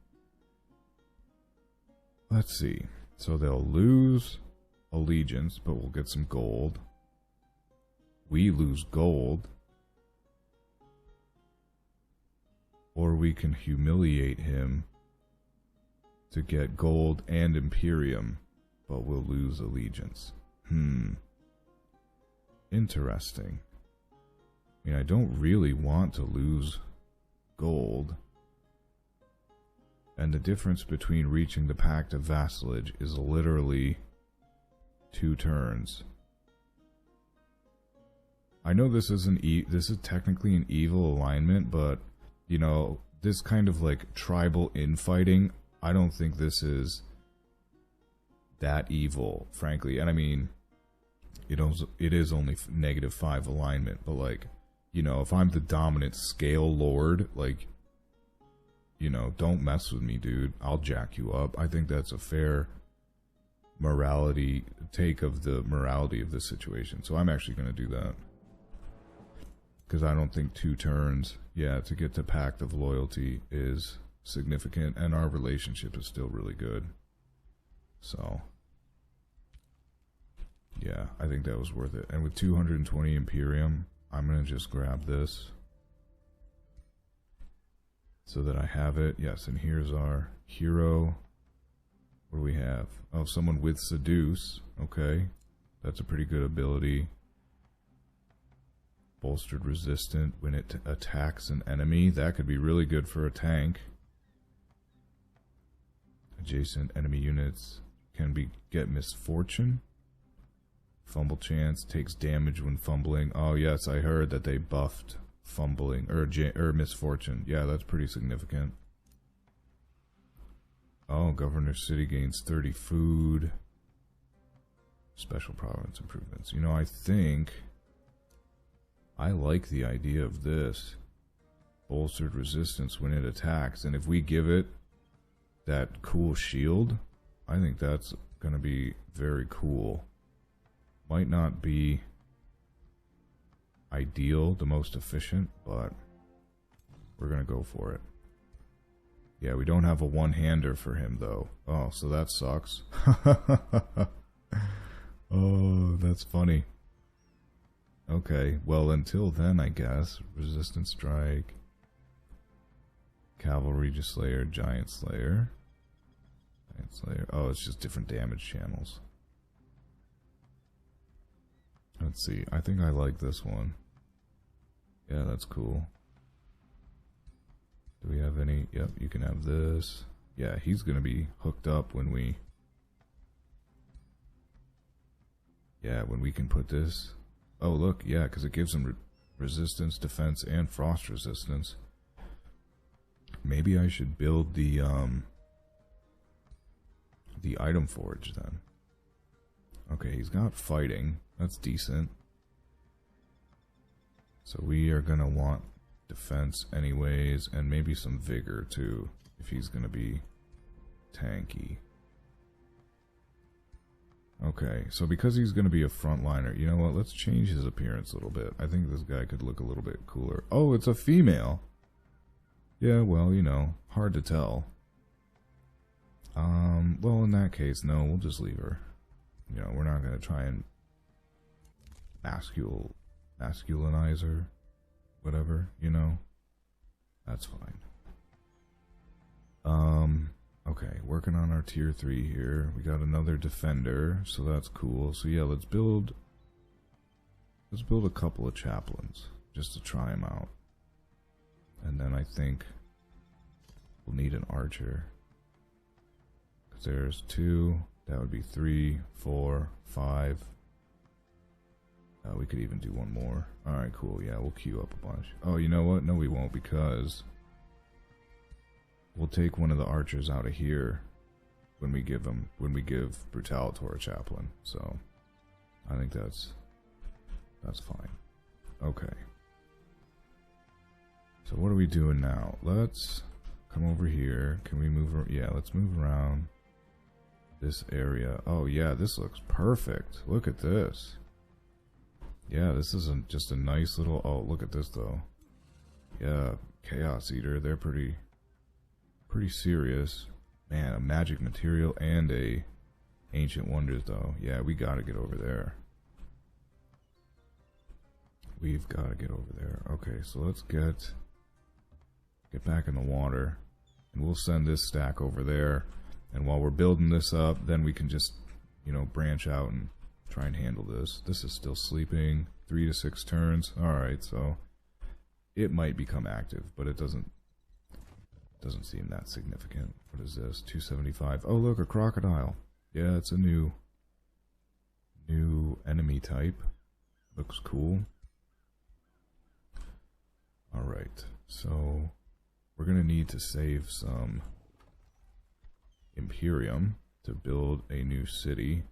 Let's see. So they'll lose allegiance, but we'll get some gold. We lose gold. Or we can humiliate him to get gold and Imperium, but will lose allegiance. Interesting. I mean, I don't really want to lose gold. And the difference between reaching the Pact of Vassalage is literally 2 turns. I know this is this is technically an evil alignment, but you know, this kind of like tribal infighting, I don't think this is that evil, frankly. And I mean, it is only -5 alignment, but like, you know, if I'm the dominant scale lord, like, you know, don't mess with me, dude. I'll jack you up. I think that's a fair take of the morality of this situation. So I'm actually going to do that. Because I don't think 2 turns, to get to Pact of Loyalty is significant, and our relationship is still really good. So, yeah, I think that was worth it. And with 220 Imperium, I'm going to just grab this so that I have it. Yes, and here's our hero. What do we have? Oh, someone with Seduce. Okay, that's a pretty good ability. Bolstered resistant when it attacks an enemy. That could be really good for a tank. Adjacent enemy units can get misfortune. Fumble chance, takes damage when fumbling. Oh yes, I heard that they buffed fumbling or misfortune. Yeah, that's pretty significant. Oh, Governor's City gains 30 food. Special province improvements. You know, I think I like the idea of this. Bolstered resistance when it attacks, and if we give it that cool shield, I think that's going to be very cool. Might not be ideal, the most efficient, but we're going to go for it. Yeah, we don't have a one-hander for him, though. Oh, so that sucks. Oh, that's funny. Okay, well, until then, I guess. Resistant Strike. Cavalry Slayer, Giant Slayer. Giant Slayer. Oh, it's just different damage channels. Let's see. I think I like this one. Yeah, that's cool. Do we have any? Yep, you can have this. Yeah, he's going to be hooked up when we... Yeah, when we can put this... Oh, look, yeah, because it gives him resistance, defense, and frost resistance. Maybe I should build the item forge then. Okay, he's got fighting. That's decent. So we are going to want defense anyways, and maybe some vigor too, if he's going to be tanky. Okay, so because he's going to be a frontliner, you know what, let's change his appearance a little bit. I think this guy could look a little bit cooler. Oh, it's a female! Yeah, well, you know, hard to tell. Well, in that case, no, we'll just leave her. You know, we're not going to try and masculinize her. Whatever, you know. That's fine. Okay, working on our tier 3 here. We got another defender, so that's cool. So yeah, let's build a couple of chaplains just to try them out. And then I think we'll need an archer. Because there's 2, that would be 3, 4, 5. We could even do one more. Alright, cool. Yeah, we'll queue up a bunch. Oh, you know what? No, we won't, because we'll take one of the archers out of here when we give Brutalitor a chaplain. So I think that's fine. Okay. So what are we doing now? Let's come over here. Can we move? Yeah, let's move around this area. Oh yeah, this looks perfect. Look at this. Yeah, this isn't just a nice little... Oh, look at this, though. Yeah, Chaos Eater. They're pretty serious. Man, a magic material and a Ancient Wonders, though. Yeah, we gotta get over there. We've gotta get over there. Okay, so let's get back in the water. And we'll send this stack over there. And while we're building this up, then we can just you know, branch out and try and handle this. This is still sleeping. 3 to 6 turns. Alright, so it might become active, but it doesn't seem that significant. What is this? 275. Oh, look, a crocodile. Yeah, it's a new enemy type. Looks cool. Alright, so we're going to need to save some Imperium to build a new city,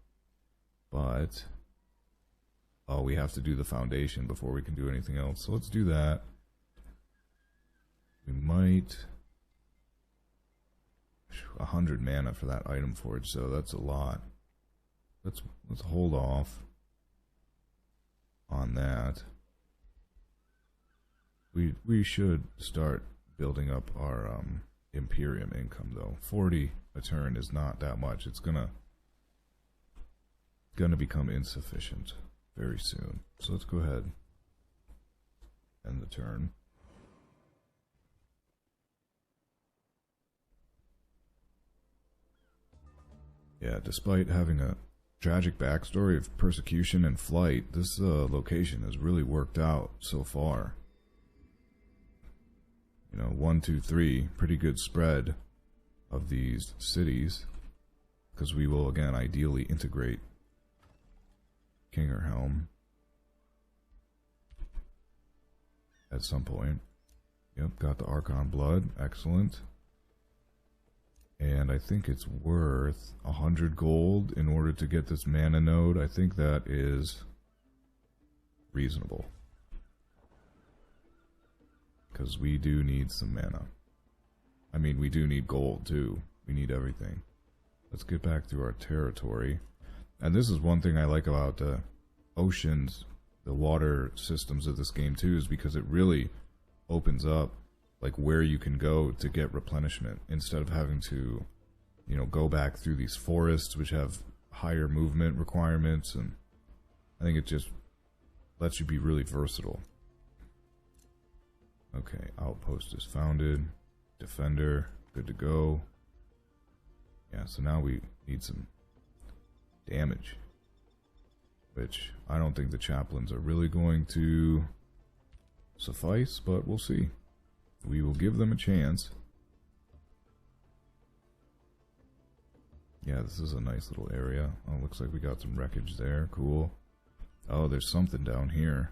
but oh, we have to do the foundation before we can do anything else, so let's do that. We might 100 mana for that item forge, so that's a lot. Let's hold off on that. We should start building up our Imperium income though. 40 a turn is not that much. It's gonna become insufficient very soon. So let's go ahead and end the turn. Yeah, despite having a tragic backstory of persecution and flight, this location has really worked out so far. You know, 1, 2, 3, pretty good spread of these cities, because we will again ideally integrate Kingerhelm at some point. Yep, got the Archon Blood, excellent. And I think it's worth 100 gold in order to get this mana node. I think that is reasonable, because we do need some mana. I mean, we do need gold too. We need everything. Let's get back to our territory. And this is one thing I like about the oceans, the water systems of this game too, is because it really opens up like where you can go to get replenishment, instead of having to, you know, go back through these forests which have higher movement requirements. And I think it just lets you be really versatile. Okay, outpost is founded. Defender, good to go. Yeah, so now we need some damage, which I don't think the chaplains are really going to suffice, but we'll see. We will give them a chance. Yeah, this is a nice little area. Oh, looks like we got some wreckage there. Cool. Oh, there's something down here.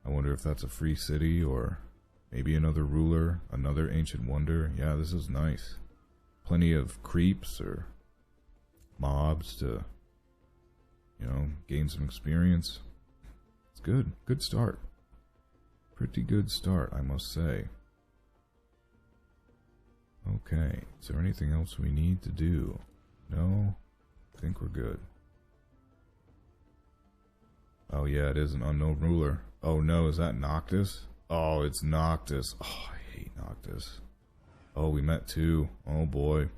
I wonder if that's a free city or maybe another ruler, another ancient wonder. Yeah, this is nice. Plenty of creeps or mobs to, you know, gain some experience. It's good. Good start. Pretty good start, I must say. Okay, is there anything else we need to do? No? I think we're good. Oh yeah, it is an unknown ruler. Oh no, is that Noctis? Oh, it's Noctis. Oh, I hate Noctis. Oh, we met two. Oh boy.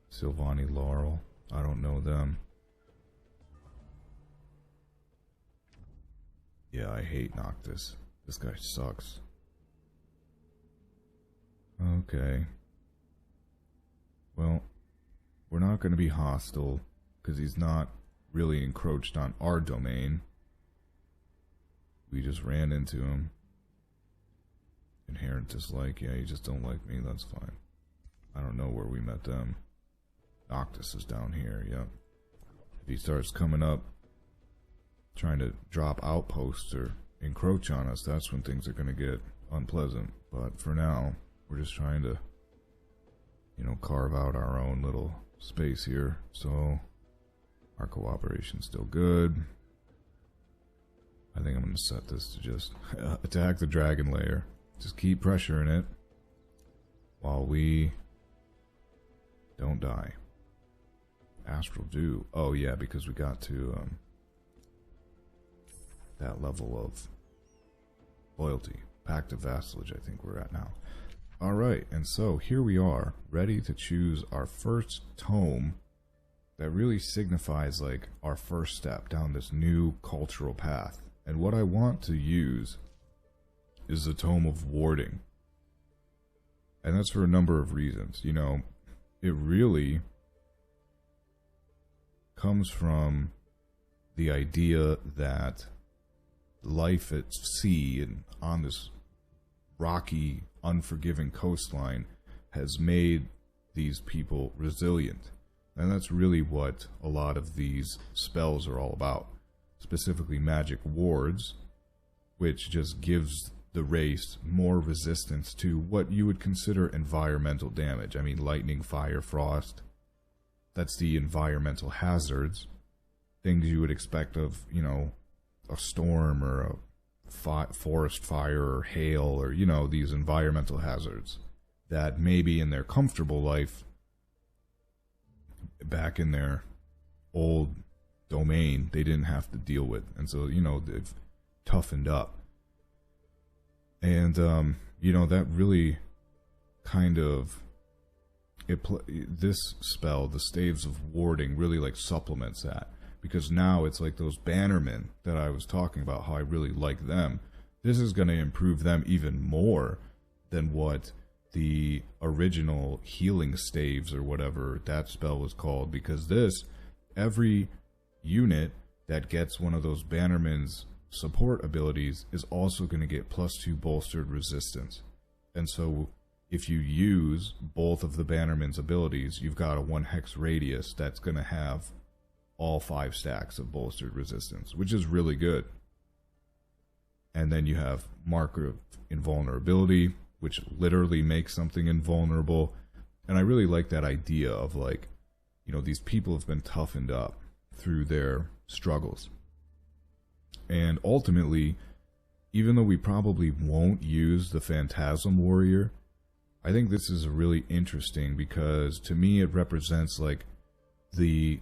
Sylvani Laurel. I don't know them. Yeah, I hate Noctis. This guy sucks. Okay. Well, we're not going to be hostile, because he's not really encroached on our domain. We just ran into him. Inherent dislike. Yeah, you just don't like me. That's fine. I don't know where we met them. Noctis is down here, yep. If he starts coming up, trying to drop outposts or encroach on us, that's when things are going to get unpleasant. But for now, we're just trying to, you know, carve out our own little space here. So our cooperation's still good. I think I'm going to set this to just attack the dragon lair. Just keep pressuring it while we don't die. Astral Dew. Oh yeah, because we got to that level of loyalty. Pact of Vassalage, I think we're at now. Alright, and so here we are, ready to choose our first tome that really signifies like our first step down this new cultural path. And what I want to use is the Tome of Warding. And that's for a number of reasons. You know, it really comes from the idea that life at sea and on this rocky, unforgiving coastline has made these people resilient. And that's really what a lot of these spells are all about. Specifically magic wards, which just gives the race more resistance to what you would consider environmental damage. I mean, lightning, fire, frost. That's the environmental hazards. Things you would expect of, you know, a storm or a forest fire or hail or, you know, these environmental hazards that maybe in their comfortable life back in their old domain they didn't have to deal with. And so, you know, they've toughened up. And, you know, that really kind of, this spell, the Staves of Warding, really like supplements that. Because now it's like those bannermen that I was talking about, how I really like them. This is going to improve them even more than what the original healing staves or whatever that spell was called. Because this, every unit that gets one of those bannermen's support abilities is also going to get +2 bolstered resistance. And so if you use both of the bannerman's abilities, you've got a 1 hex radius that's going to have all 5 stacks of bolstered resistance, which is really good. And then you have Marker of Invulnerability, which literally makes something invulnerable. And I really like that idea of, like, you know, these people have been toughened up through their struggles. And ultimately, even though we probably won't use the Phantasm Warrior, I think this is really interesting because to me it represents like the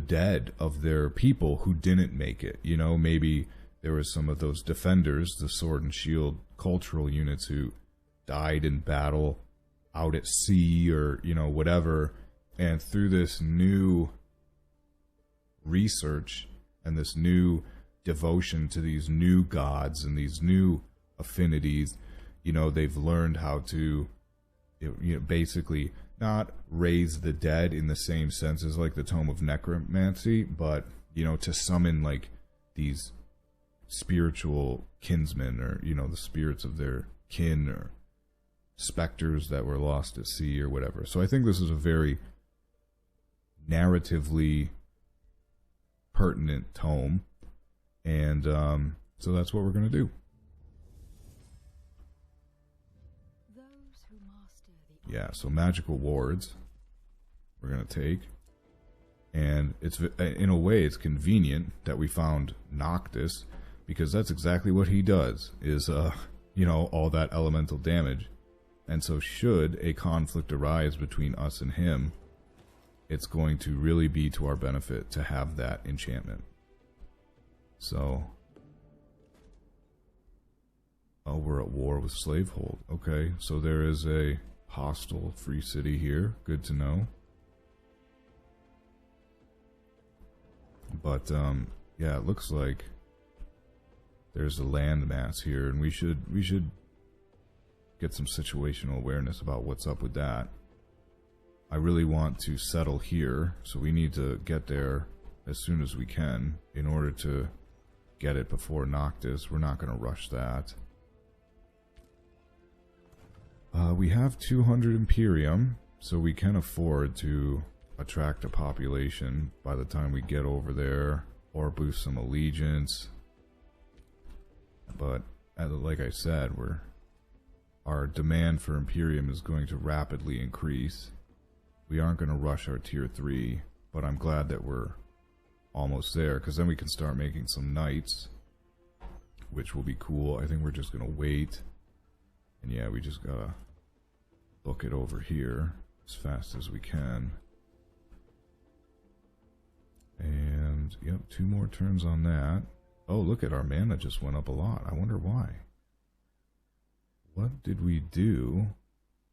dead of their people who didn't make it. You know, maybe there was some of those defenders, the sword and shield cultural units who died in battle out at sea or, you know, whatever. And through this new research and this new devotion to these new gods and these new affinities, you know, they've learned how to, you know, basically not raise the dead in the same sense as like the Tome of Necromancy, but, you know, to summon like these spiritual kinsmen or, you know, the spirits of their kin or specters that were lost at sea or whatever. So I think this is a very narratively pertinent tome, and so that's what we're going to do. Yeah, so magical wards we're going to take, and it's, in a way, it's convenient that we found Noctis, because that's exactly what he does, is, you know, all that elemental damage. And so should a conflict arise between us and him, it's going to really be to our benefit to have that enchantment. So, oh, we're at war with Slavehold. Okay, so there is a hostile free city here. Good to know. But, yeah, it looks like there's a landmass here, and we should get some situational awareness about what's up with that. I really want to settle here, so we need to get there as soon as we can in order to get it before Noctis. We're not going to rush that. We have 200 Imperium, so we can afford to attract a population by the time we get over there, or boost some allegiance. But, like I said, our demand for Imperium is going to rapidly increase. We aren't going to rush our tier 3, but I'm glad that we're almost there, because then we can start making some knights, which will be cool. I think we're just going to wait. And yeah, we just gotta book it over here as fast as we can. And, yep, 2 more turns on that. Oh, look at our mana just went up a lot. I wonder why. What did we do?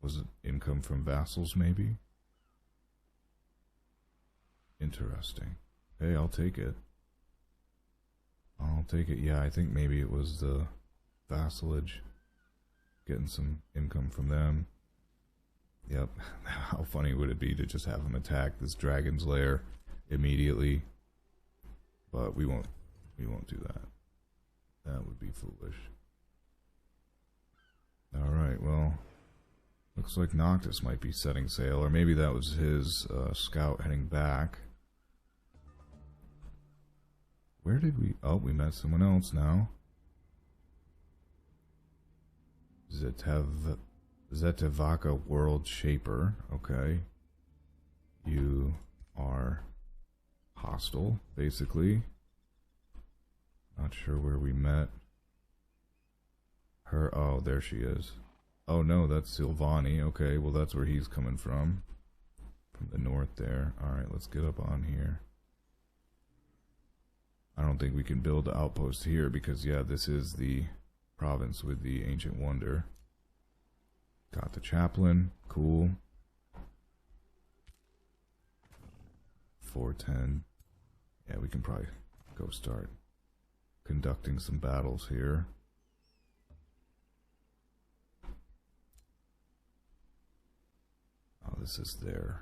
Was it income from vassals, maybe? Interesting. Hey, I'll take it. I'll take it. Yeah, I think maybe it was the vassalage. Getting some income from them. Yep. How funny would it be to just have them attack this dragon's lair immediately. But we won't do that. That would be foolish. Alright, well, looks like Noctis might be setting sail, or maybe that was his scout heading back. Where did we... Oh, we met someone else now. Zetevaka World Shaper. Okay. You are hostile, basically. Not sure where we met her. Oh, there she is. Oh no, that's Silvani. Okay, well that's where he's coming from. From the north there. Alright, let's get up on here. I don't think we can build the outpost here because, yeah, this is the province with the ancient wonder. Got the chaplain. Cool. 410. Yeah, we can probably go start conducting some battles here. Oh, this is their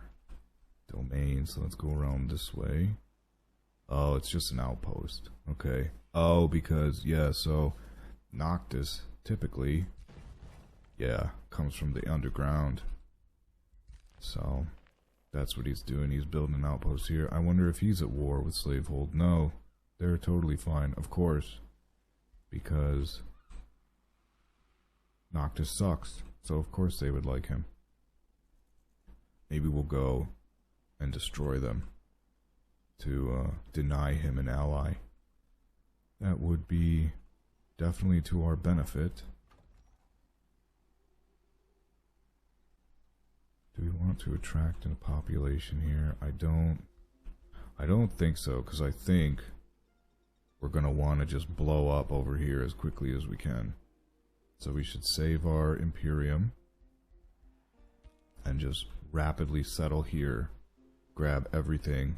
domain, so let's go around this way. Oh, it's just an outpost. Okay. Oh, because, yeah, so Noctis typically, yeah, comes from the underground. So that's what he's doing. He's building an outpost here. I wonder if he's at war with Slavehold. No, they're totally fine, of course, because Noctis sucks. So of course they would like him. Maybe we'll go and destroy them to deny him an ally. That would be definitely to our benefit. Do we want to attract a population here? I don't think so, because I think we're going to want to just blow up over here as quickly as we can. So we should save our Imperium and just rapidly settle here, grab everything,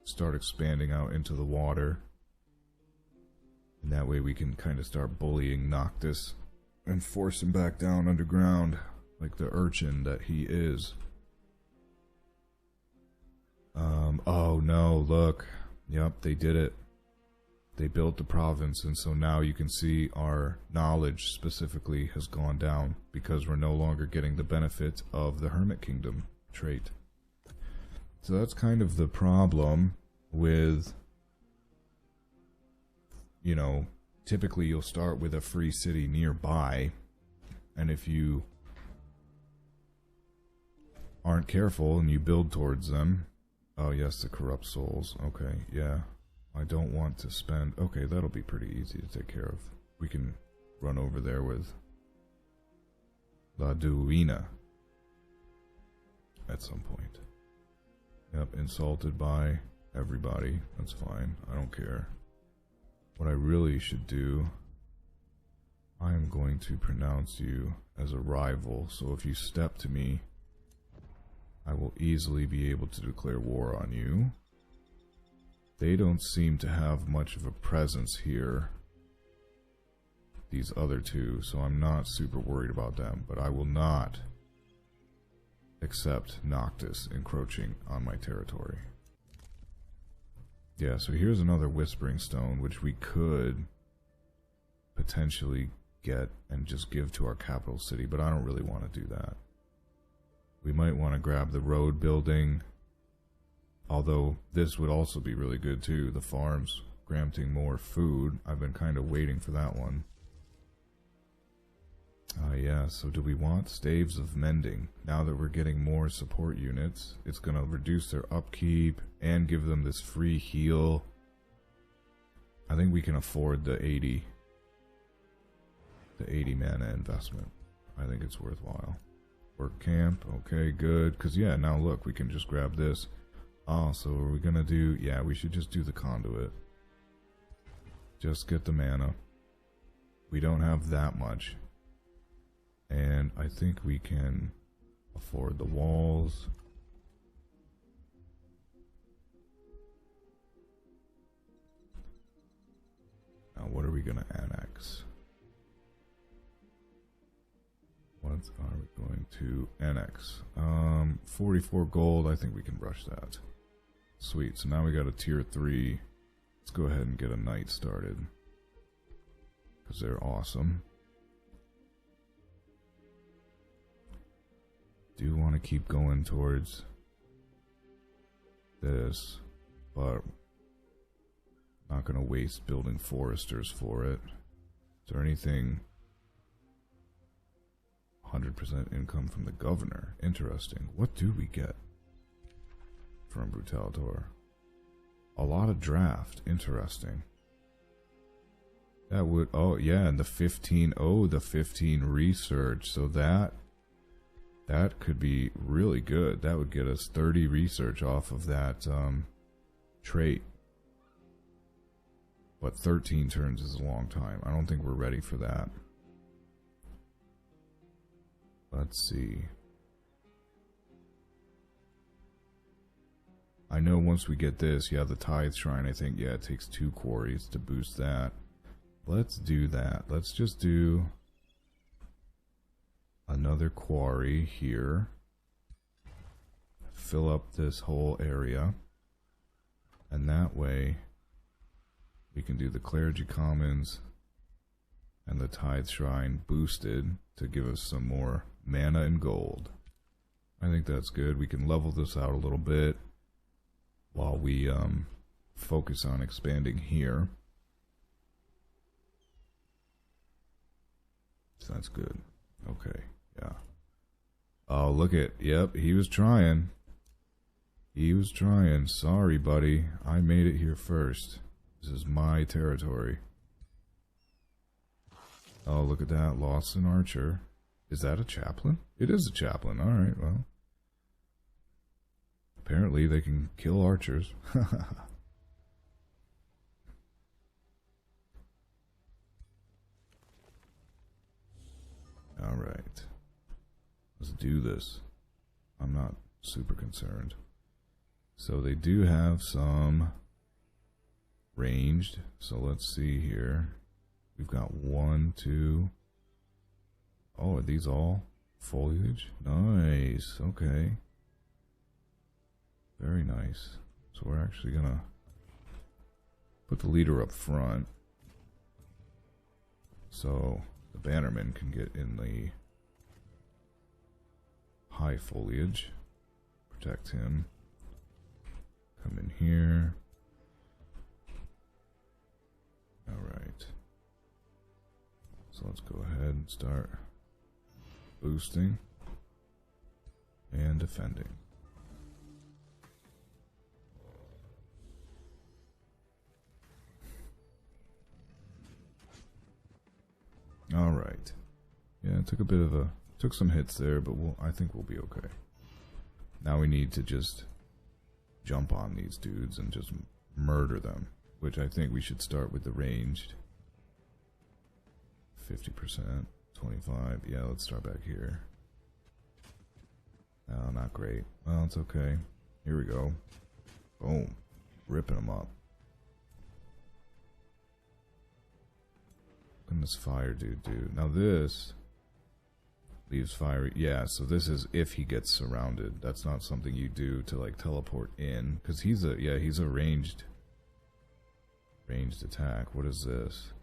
start expanding out into the water, and that way we can kind of start bullying Noctis and force him back down underground like the urchin that he is. Oh no, look. Yep, they did it. They built the province, and so now you can see our knowledge specifically has gone down because we're no longer getting the benefit of the Hermit Kingdom trait. So that's kind of the problem with, you know, typically you'll start with a free city nearby, and if you aren't careful and you build towards them... Oh yes, the corrupt souls. Okay, yeah. I don't want to spend... Okay, that'll be pretty easy to take care of. We can run over there with La Duina at some point. Yep, insulted by everybody. That's fine. I don't care. What I really should do... I am going to pronounce you as a rival, so if you step to me, I will easily be able to declare war on you. They don't seem to have much of a presence here, these other two, so I'm not super worried about them, but I will not accept Noctis encroaching on my territory. Yeah, so here's another Whispering Stone, which we could potentially get and just give to our capital city, but I don't really want to do that. We might want to grab the road building, although this would also be really good too. The farms granting more food. I've been kind of waiting for that one. Yeah, so do we want Staves of Mending? Now that we're getting more support units, it's going to reduce their upkeep and give them this free heal. I think we can afford the 80 mana investment. I think it's worthwhile. Work camp, okay, good. Because, yeah, now look, we can just grab this. Oh, so are we going to do... Yeah, we should just do the conduit. Just get the mana. We don't have that much. And I think we can afford the walls. Now, what are we going to annex? What are we going to annex? 44 gold. I think we can rush that. Sweet, so now we got a tier 3. Let's go ahead and get a knight started. Because they're awesome. Do want to keep going towards this, but not going to waste building foresters for it. Is there anything? 100% income from the governor. Interesting. What do we get from Brutalator? A lot of draft. Interesting. That would, oh yeah, and the 15, oh, the 15 research. So that could be really good. That would get us 30 research off of that trait. But 13 turns is a long time. I don't think we're ready for that. Let's see. I know once we get this, yeah, the Tithe Shrine, I think, yeah, it takes 2 quarries to boost that. Let's do that. Let's just do another quarry here. Fill up this whole area. And that way, we can do the Clergy Commons and the Tithe Shrine boosted to give us some more mana and gold. I think that's good. We can level this out a little bit while we focus on expanding here. So that's good. Okay, yeah. Oh, look at, yep, he was trying. He was trying. Sorry, buddy. I made it here first. This is my territory. Oh, look at that. Lost an archer. Is that a chaplain? It is a chaplain. Alright, well. Apparently they can kill archers. Alright. Let's do this. I'm not super concerned. So they do have some ranged. So let's see here. We've got 1, 2. Oh, are these all foliage? Nice. Okay. Very nice. So we're actually gonna put the leader up front so the bannerman can get in the high foliage. Protect him. Come in here. Alright. So let's go ahead and start boosting and defending. Alright. Yeah, it took a bit of a... took some hits there, but I think we'll be okay. Now we need to just jump on these dudes and just murder them. Which I think we should start with the ranged. 50%, 25. Yeah, let's start back here. Oh, not great. Well, it's okay. Here we go. Boom. Ripping them up. What can this fire dude do? Now this leaves fire. Yeah, so this is if he gets surrounded. That's not something you do to like teleport in. Because he's a, yeah, he's a ranged attack. What is this?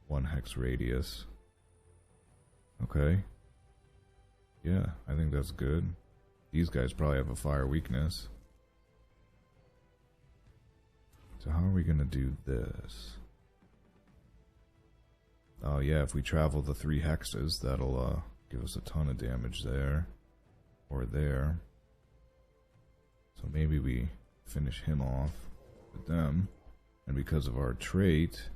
1 hex radius. Okay. Yeah, I think that's good. These guys probably have a fire weakness. So how are we gonna do this? Oh yeah, if we travel the 3 hexes, that'll give us a ton of damage there. Or there. So maybe we finish him off with them. And because of our trait,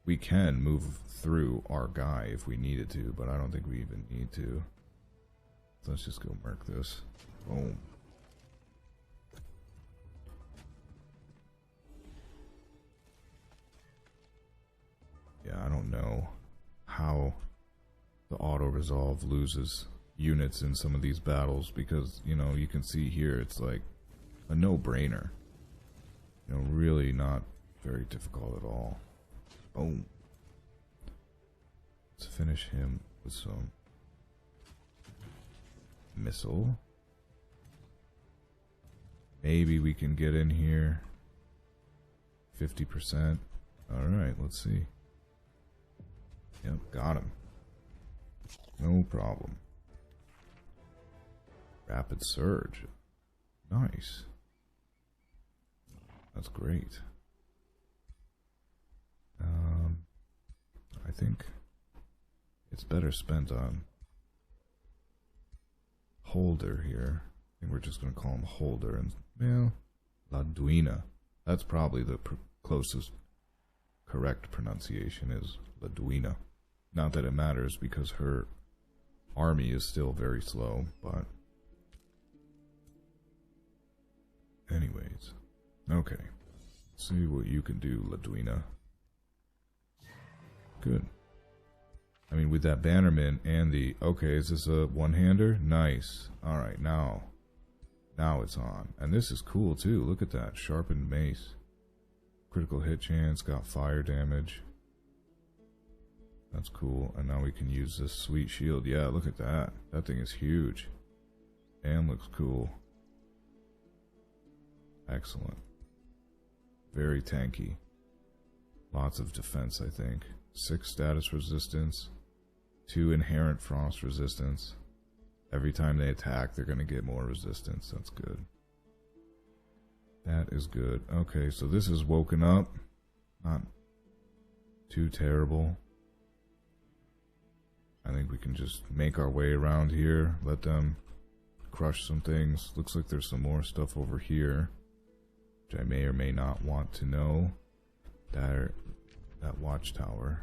we can move through our guy if we needed to, but I don't think we even need to. So let's just go murk this. Boom. Yeah, I don't know how the auto-resolve loses units in some of these battles because, you know, you can see here it's like a no-brainer. You know, really not very difficult at all. Boom. Let's finish him with some missile. Maybe we can get in here. 50%. Alright, let's see. Yep, got him. No problem. Rapid surge. Nice. That's great. I think it's better spent on Holder here. I think we're just going to call him Holder. And, well, Laduina. That's probably the closest correct pronunciation is Laduina. Not that it matters because her army is still very slow, but anyways. Okay. Let's see what you can do, Laduina. Good. I mean, with that Bannerman and the... Okay, is this a one-hander? Nice. Alright, now it's on. And this is cool, too. Look at that. Sharpened mace. Critical hit chance. Got fire damage. That's cool. And now we can use this sweet shield. Yeah, look at that. That thing is huge. And looks cool. Excellent. Very tanky. Lots of defense, I think. 6 status resistance. 2 inherent frost resistance. Every time they attack, they're going to get more resistance. That's good. That is good. Okay, so this is woken up. Not too terrible. I think we can just make our way around here. Let them crush some things. Looks like there's some more stuff over here, which I may or may not want to know. That watchtower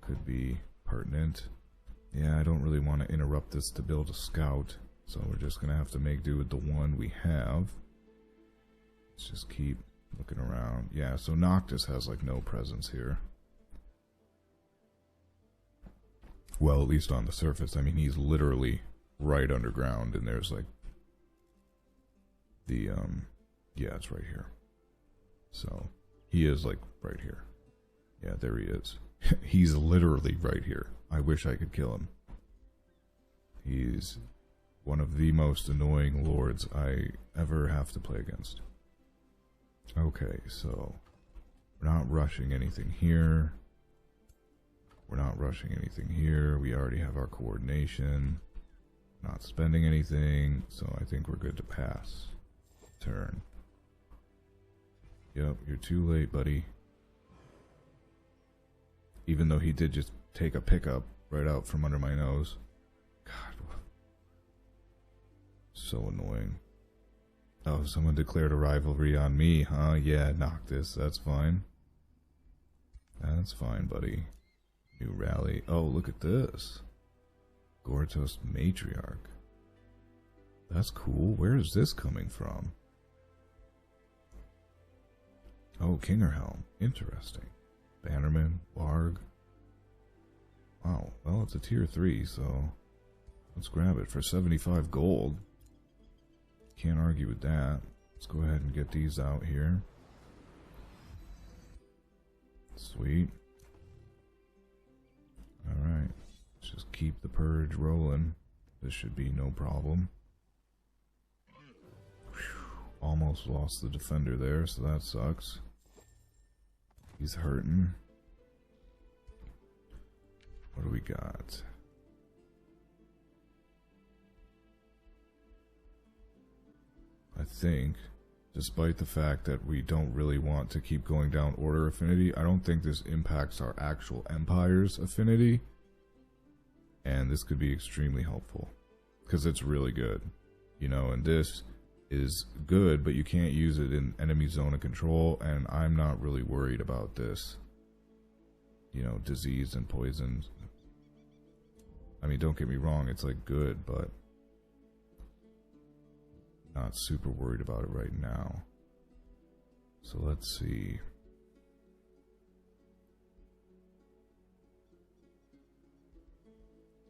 could be pertinent. Yeah, I don't really want to interrupt this to build a scout, so we're just going to have to make do with the one we have. Let's just keep looking around. Yeah, so Noctis has like no presence here. Well, at least on the surface. I mean, he's literally right underground, and there's like the, yeah, it's right here. So, he is like right here. Yeah, there he is. He's literally right here. I wish I could kill him. He's one of the most annoying lords I ever have to play against. Okay, so we're not rushing anything here. We're not rushing anything here. We already have our coordination. Not spending anything, so I think we're good to pass. Turn. Yep, you're too late, buddy. Even though he did just take a pickup right out from under my nose. God. So annoying. Oh, someone declared a rivalry on me, huh? Yeah, Noctis, that's fine. That's fine, buddy. New rally. Oh, look at this. Gortos Matriarch. That's cool. Where is this coming from? Oh, Kingerhelm. Interesting. Bannerman, Warg. Wow, well, it's a tier 3, so let's grab it for 75 gold. Can't argue with that. Let's go ahead and get these out here. Sweet. Alright, let's just keep the purge rolling. This should be no problem. Whew. Almost lost the defender there, so that sucks. He's hurting. What do we got? I think, despite the fact that we don't really want to keep going down order affinity, I don't think this impacts our actual empire's affinity. And this could be extremely helpful. Because it's really good. You know, and this is good, but you can't use it in enemy zone of control, and I'm not really worried about this. You know, disease and poison. I mean, don't get me wrong, it's like good, but not super worried about it right now. So let's see.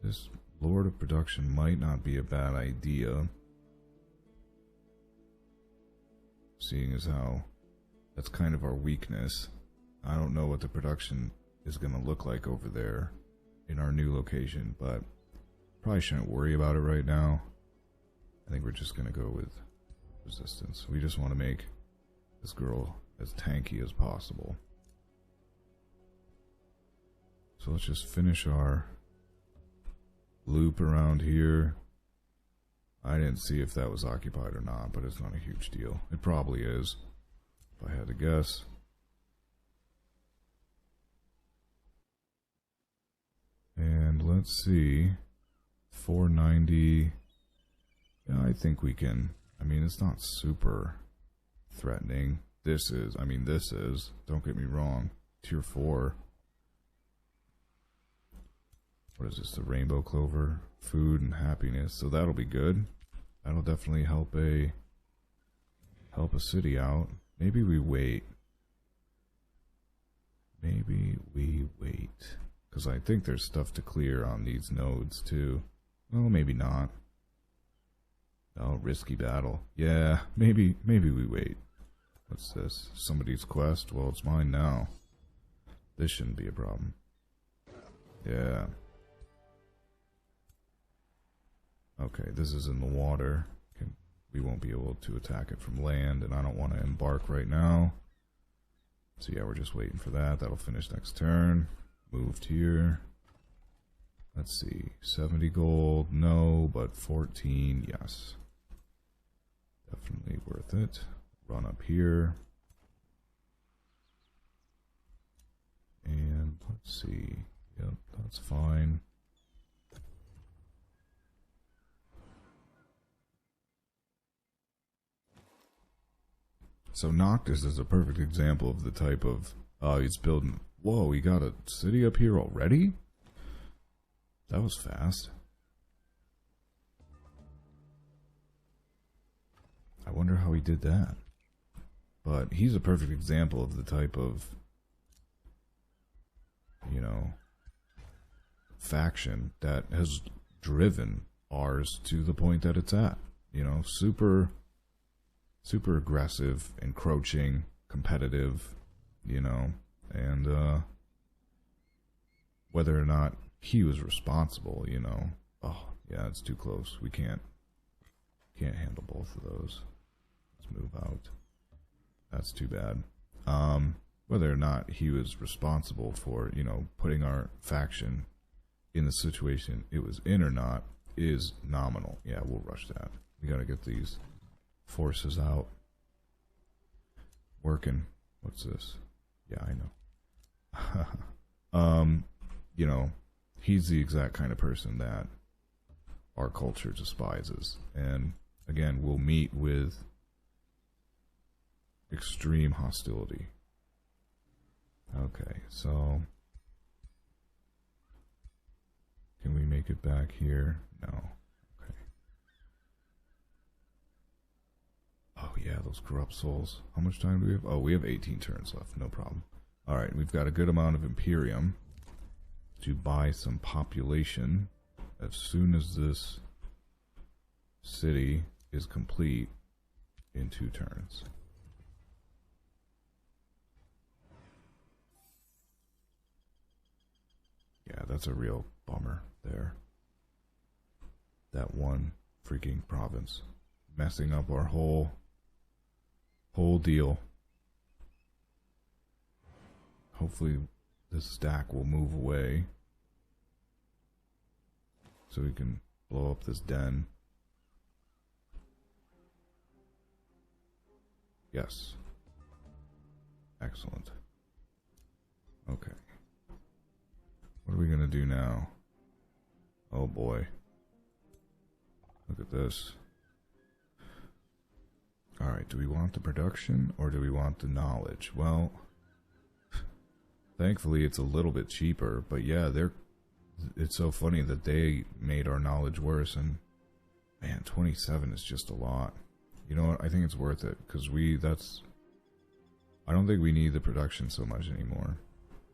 This Lord of Production might not be a bad idea. Seeing as how that's kind of our weakness. I don't know what the production is going to look like over there in our new location, but probably shouldn't worry about it right now. I think we're just going to go with resistance. We just want to make this girl as tanky as possible. So let's just finish our loop around here. I didn't see if that was occupied or not, but it's not a huge deal. It probably is, if I had to guess. And let's see, 490. Yeah, I think we can. I mean, it's not super threatening. This is, don't get me wrong, tier 4. What is this, the rainbow clover? Food and happiness, so that'll be good. That'll definitely help a city out. Maybe we wait. Because I think there's stuff to clear on these nodes too. Well, maybe not. Oh, risky battle. Yeah, maybe we wait. What's this? Somebody's quest? Well, it's mine now. This shouldn't be a problem. Yeah. Okay, this is in the water. We won't be able to attack it from land, and I don't want to embark right now. So yeah, we're just waiting for that. That'll finish next turn. Moved here. Let's see. 70 gold, no, but 14, yes. Definitely worth it. Run up here. And let's see. Yep, that's fine. So Noctis is a perfect example of the type of, he's building, whoa, we got a city up here already? That was fast. I wonder how he did that. But he's a perfect example of the type of, you know, faction that has driven ours to the point that it's at. You know, super aggressive, encroaching, competitive, you know, and whether or not he was responsible, you know. Oh, yeah, it's too close. We can't handle both of those. Let's move out. That's too bad. Whether or not he was responsible for, you know, putting our faction in the situation it was in or not is nominal. Yeah, we'll rush that. We gotta get these forces out. Working. What's this? Yeah, I know. You know, he's the exact kind of person that our culture despises. And again, we'll meet with extreme hostility. Okay, so can we make it back here? No. Okay. Oh yeah, those corrupt souls. How much time do we have? Oh, we have 18 turns left. No problem. Alright, we've got a good amount of Imperium to buy some population as soon as this city is complete in 2 turns. Yeah, that's a real bummer there. That one freaking province messing up our whole deal. Hopefully this stack will move away so we can blow up this den. Yes. Excellent. Okay. What are we gonna do now? Oh boy. Look at this. Alright, do we want the production or do we want the knowledge? Well, thankfully it's a little bit cheaper, but yeah, it's so funny that they made our knowledge worse, and man, 27 is just a lot. You know what, I think it's worth it, because I don't think we need the production so much anymore.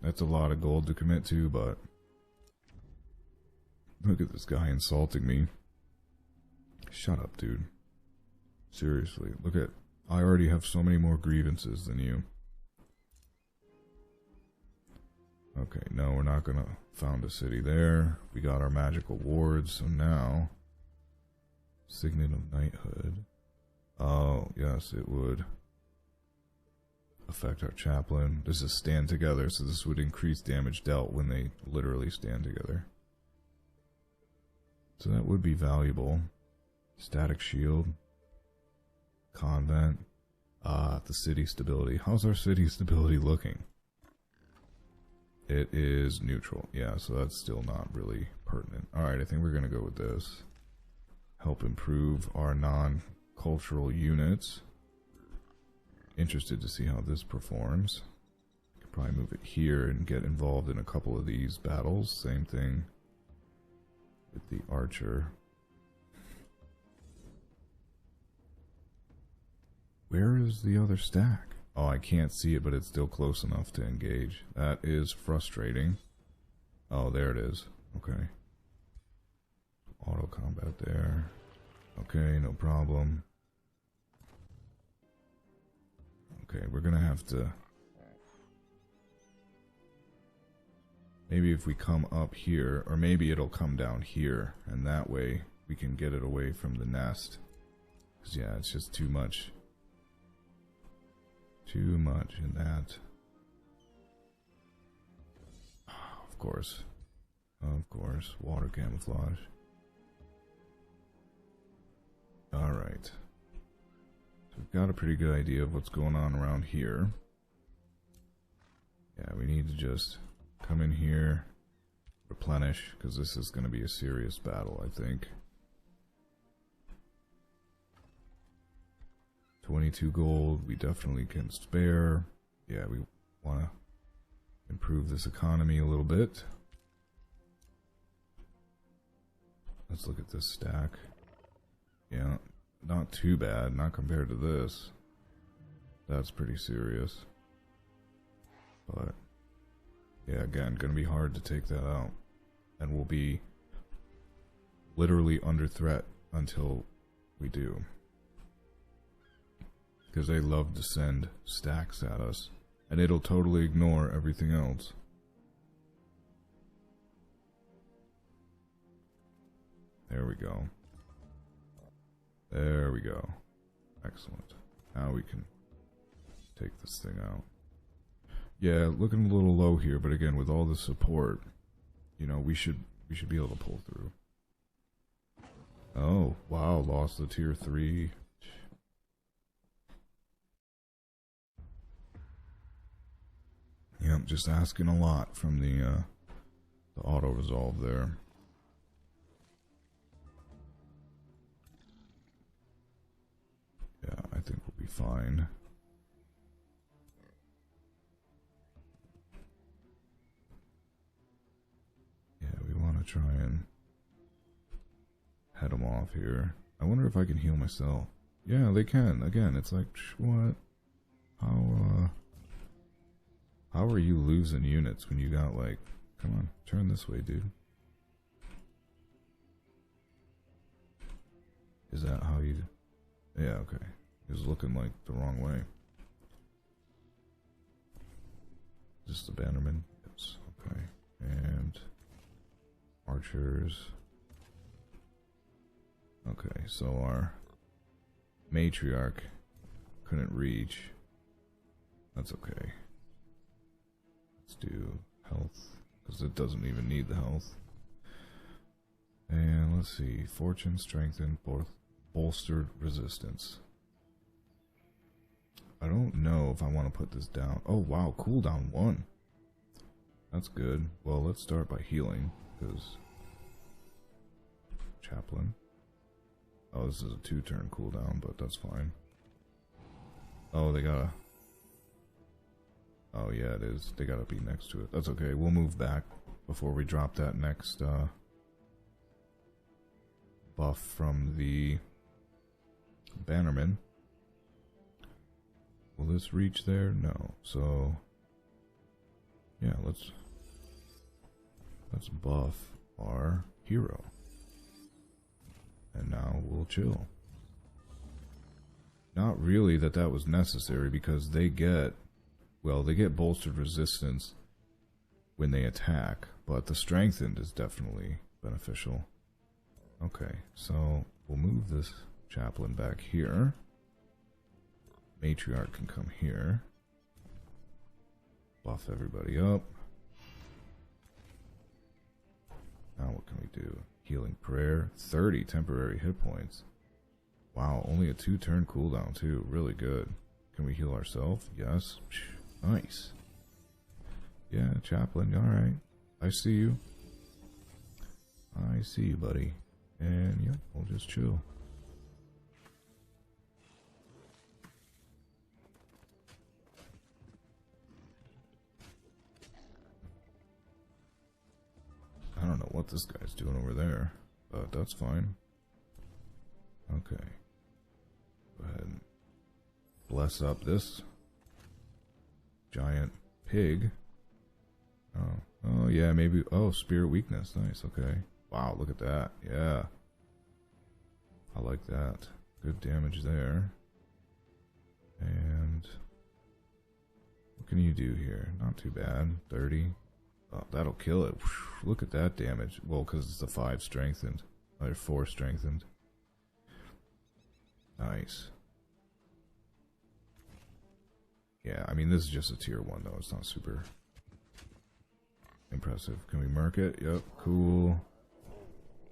That's a lot of gold to commit to, but look at this guy insulting me. Shut up, dude. Seriously, I already have so many more grievances than you. Okay, no, we're not gonna found a city there. We got our magical wards, so now Signet of Knighthood. Oh, yes, it would affect our chaplain. This is stand together, so this would increase damage dealt when they literally stand together. So that would be valuable. Static shield. Convent. Ah, the city stability. How's our city stability looking? It is neutral. Yeah, so that's still not really pertinent. Alright, I think we're going to go with this. Help improve our non-cultural units. Interested to see how this performs. Could probably move it here and get involved in a couple of these battles. Same thing with the archer. Where is the other stack? Oh, I can't see it, but it's still close enough to engage. That is frustrating. Oh, there it is. Okay. Auto combat there. Okay, no problem. Okay, we're gonna have to... Maybe if we come up here, or maybe it'll come down here, and that way we can get it away from the nest. Because, yeah, it's just too much. Too much in that. Of course. Of course. Water camouflage. Alright. So we've got a pretty good idea of what's going on around here. Yeah, we need to just come in here, replenish, because this is going to be a serious battle, I think. 22 gold, we definitely can spare. Yeah, we want to improve this economy a little bit. Let's look at this stack. Yeah, not too bad, not compared to this. That's pretty serious. But, yeah, again, gonna be hard to take that out. And we'll be literally under threat until we do. Because they love to send stacks at us. And it'll totally ignore everything else. There we go. There we go. Excellent. Now we can take this thing out. Yeah, looking a little low here, but again, with all the support, you know, we should be able to pull through. Oh, wow, lost the tier 3. Yep, just asking a lot from the auto resolve there. Yeah, I think we'll be fine. Yeah, we want to try and head them off here. I wonder if I can heal myself. Yeah, they can. Again, it's like, what? How are you losing units when you got, like, come on, turn this way, dude. Is that how you... Yeah, okay. He was looking like the wrong way. Is this the bannerman? Yes, okay. And... archers. Okay, so our matriarch couldn't reach. That's okay. Let's do health, because it doesn't even need the health. And let's see, fortune, strengthened, bolstered resistance. I don't know if I want to put this down. Oh wow, cooldown 1. That's good. Well, let's start by healing, because chaplain. Oh, this is a 2-turn cooldown, but that's fine. Oh, they gotta... Oh yeah, it is. They gotta be next to it. That's okay. We'll move back before we drop that next buff from the bannerman. Will this reach there? No. So yeah, let's buff our hero. And now we'll chill. Not really that was necessary, because they get... Well, they get bolstered resistance when they attack, but the strengthened is definitely beneficial. Okay, so we'll move this chaplain back here. Matriarch can come here. Buff everybody up. Now what can we do? Healing prayer. 30 temporary hit points. Wow, only a 2-turn cooldown too. Really good. Can we heal ourselves? Yes. Nice. Yeah, Chaplain. Alright. I see you. I see you, buddy. And yep, we'll just chill. I don't know what this guy's doing over there, but that's fine. Okay. Go ahead and bless up this giant pig. Oh yeah, maybe. Oh, spirit weakness. Nice. Okay. Wow, look at that. Yeah. I like that. Good damage there. And what can you do here? Not too bad. 30. Oh, that'll kill it. Whew, look at that damage. Well, because it's the 5 strengthened. Or 4 strengthened. Nice. Yeah, I mean, this is just a tier 1, though. It's not super impressive. Can we mark it? Yep, cool.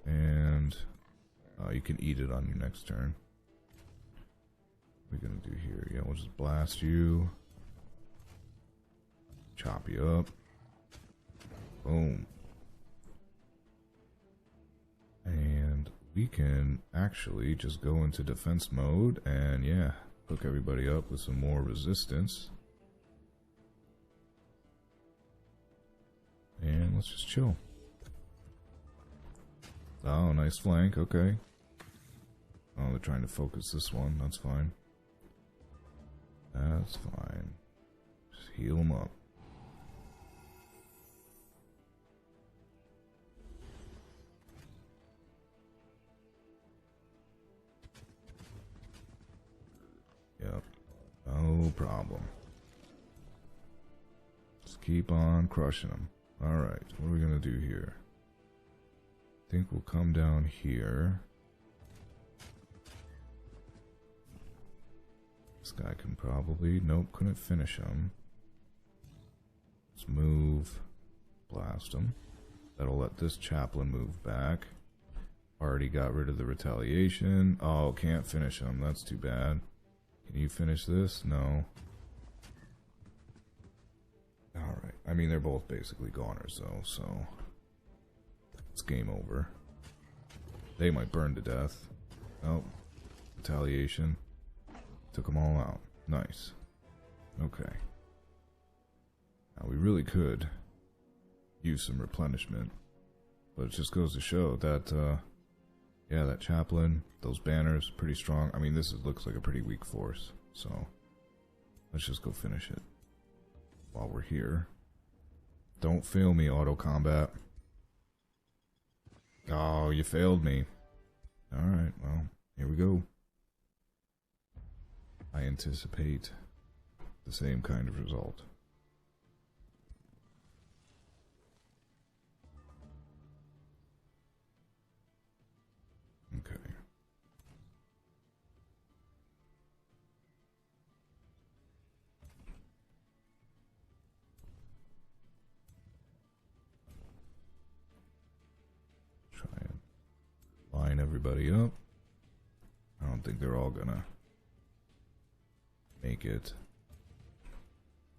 And you can eat it on your next turn. What are we going to do here? Yeah, we'll just blast you. Chop you up. Boom. And we can actually just go into defense mode and, yeah, hook everybody up with some more resistance. And let's just chill. Oh, nice flank. Okay. Oh, they're trying to focus this one. That's fine. That's fine. Just heal them up. Yep. No problem. Just keep on crushing them. Alright, what are we going to do here? I think we'll come down here. This guy can probably... Nope, couldn't finish him. Let's move. Blast him. That'll let this chaplain move back. Already got rid of the retaliation. Oh, can't finish him. That's too bad. Can you finish this? No. Alright. I mean, they're both basically goners, though, so... It's game over. They might burn to death. Oh. Retaliation. Took them all out. Nice. Okay. Now, we really could use some replenishment. But it just goes to show that, yeah, that chaplain, those banners, pretty strong. I mean, this looks like a pretty weak force. So, let's just go finish it. While we're here. Don't fail me, auto combat. Oh, you failed me. Alright, well, here we go. I anticipate the same kind of result. Okay. Try and line everybody up. I don't think they're all gonna make it.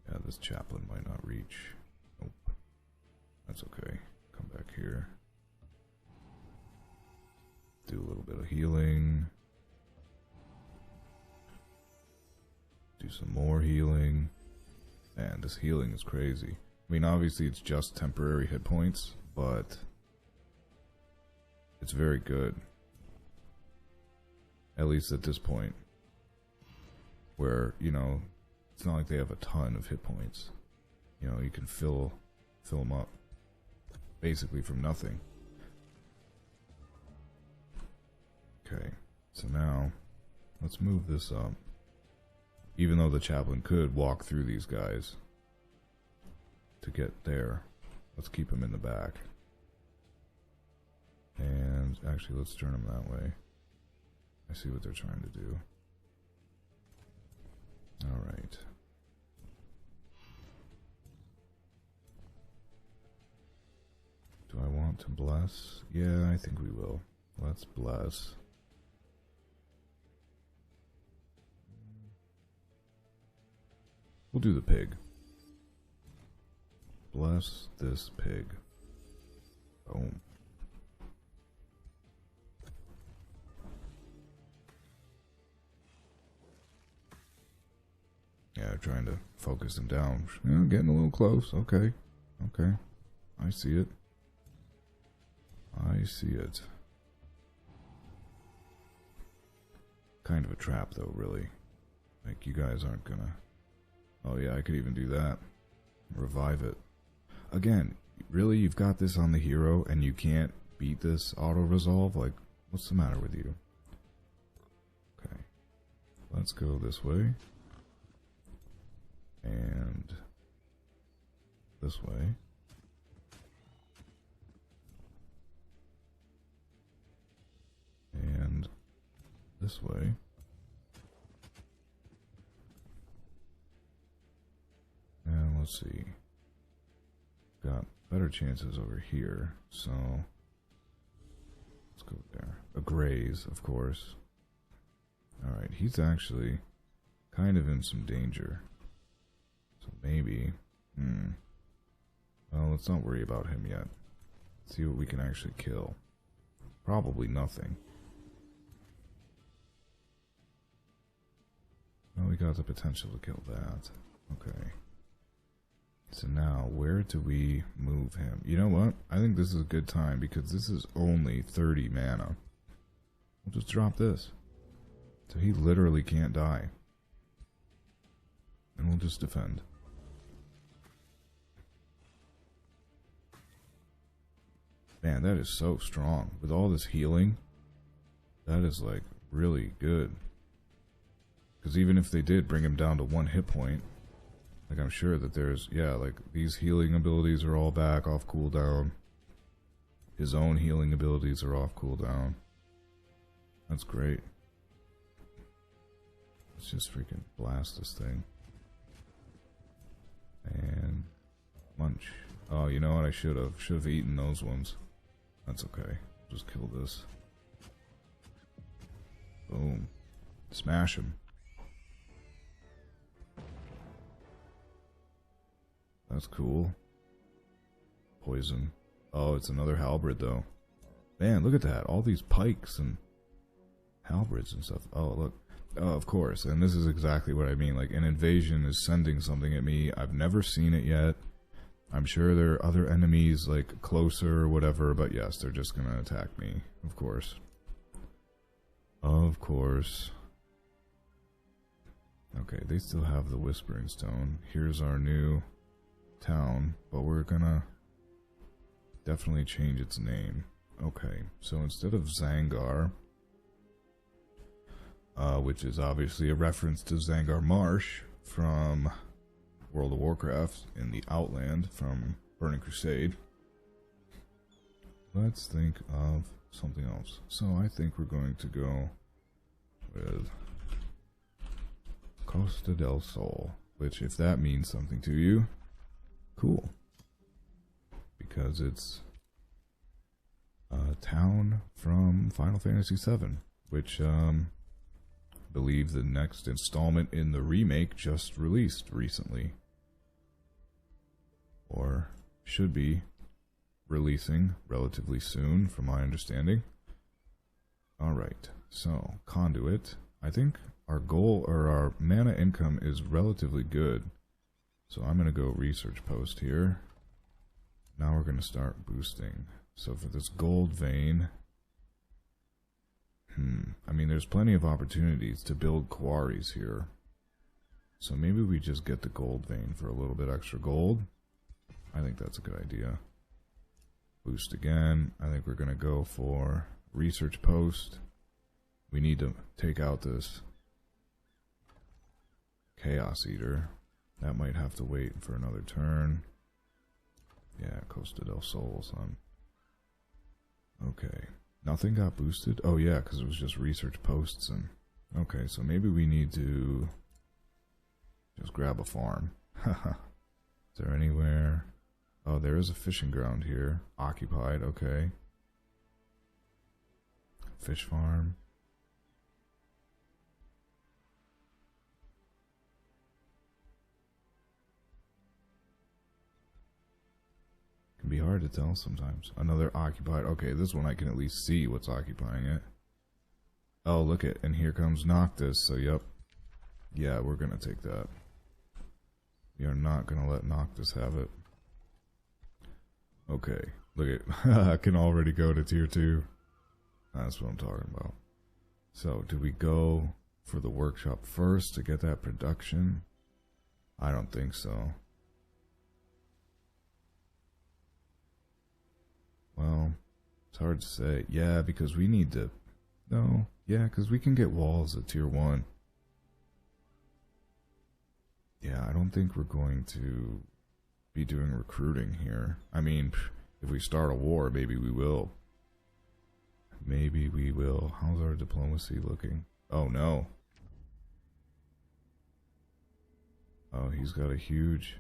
Yeah, this chaplain might not reach. Nope. That's okay. Come back here. Do a little bit of healing. Do some more healing. Man, this healing is crazy. I mean, obviously it's just temporary hit points, but it's very good. At least at this point. Where, you know, it's not like they have a ton of hit points. You know, you can fill them up. Basically from nothing. Okay, so now, let's move this up. Even though the chaplain could walk through these guys to get there, let's keep him in the back. And actually, let's turn him that way. I see what they're trying to do. Alright. Do I want to bless? Yeah, I think we will. Let's bless. We'll do the pig. Bless this pig. Boom. Yeah, trying to focus him down. Yeah, getting a little close. Okay. Okay. I see it. I see it. Kind of a trap, though, really. Like, you guys aren't gonna... Oh, yeah, I could even do that. Revive it. Again, really, you've got this on the hero, and you can't beat this auto-resolve? Like, what's the matter with you? Okay. Let's go this way. And... this way. And... this way. And let's see. Got better chances over here, so let's go there. A graze, of course. Alright, he's actually kind of in some danger. So maybe... Well, let's not worry about him yet. See what we can actually kill. Probably nothing. Well, we got the potential to kill that. Okay. So now, where do we move him? You know what? I think this is a good time because this is only 30 mana. We'll just drop this. So he literally can't die. And we'll just defend. Man, that is so strong. With all this healing, that is like really good. Because even if they did bring him down to 1 hit point, like I'm sure that there's, yeah, like these healing abilities are all back off cooldown. His own healing abilities are off cooldown. That's great. Let's just freaking blast this thing. And munch. Oh, you know what? I should have eaten those ones. That's okay. Just kill this. Boom. Smash him. That's cool. Poison. Oh, it's another halberd though. Man, look at that. All these pikes and halberds and stuff. Oh, look. Oh, of course. And this is exactly what I mean. Like, an invasion is sending something at me. I've never seen it yet. I'm sure there are other enemies, like, closer or whatever. But yes, they're just going to attack me. Of course. Of course. Okay, they still have the Whispering Stone. Here's our new town, but we're gonna definitely change its name. Okay, so instead of Zangar, which is obviously a reference to Zangar Marsh from World of Warcraft in the Outland from Burning Crusade, let's think of something else. So I think we're going to go with Costa del Sol, which, if that means something to you, cool. Because it's a town from Final Fantasy VII, which I believe the next installment in the remake just released recently. Or should be releasing relatively soon, from my understanding. Alright, so Conduit. I think our goal, or our mana income, is relatively good. So I'm going to go research post here. Now we're going to start boosting. So for this gold vein, I mean, there's plenty of opportunities to build quarries here. So maybe we just get the gold vein for a little bit extra gold. I think that's a good idea. Boost again. I think we're going to go for research post. We need to take out this Chaos Eater. That might have to wait for another turn. Yeah, Costa del Sol, son. Okay. Nothing got boosted? Oh yeah, because it was just research posts and... Okay, so maybe we need to Just grab a farm. Haha. Is there anywhere? Oh, there is a fishing ground here. Occupied, okay. Fish farm. Can be hard to tell sometimes. Another occupied. Okay, this one I can at least see what's occupying it. Oh, look it. And here comes Noctis. So, yep. Yeah, we're going to take that. We are not going to let Noctis have it. Okay. Look at I can already go to tier 2. That's what I'm talking about. So, do we go for the workshop first to get that production? I don't think so. Well, it's hard to say. Yeah, because we need to... No. Yeah, because we can get walls at tier 1. Yeah, I don't think we're going to be doing recruiting here. I mean, if we start a war, maybe we will. Maybe we will. How's our diplomacy looking? Oh, no. Oh, he's got a huge...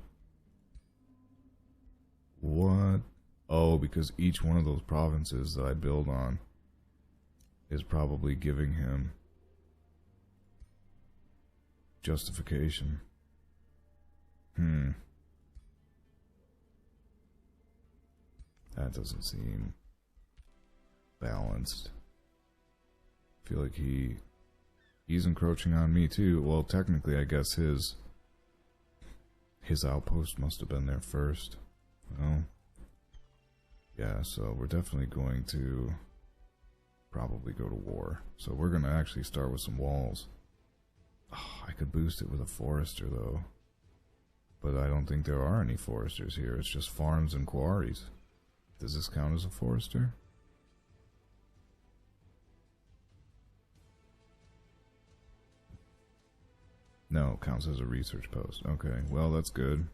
What? Oh, because each one of those provinces that I build on is probably giving him justification. That doesn't seem balanced. I feel like he's encroaching on me too. Well, technically, I guess his outpost must have been there first. Well, yeah, so we're definitely going to probably go to war. So we're going to actually start with some walls. Oh, I could boost it with a forester, though. But I don't think there are any foresters here. It's just farms and quarries. Does this count as a forester? No, it counts as a research post. Okay, well, that's good.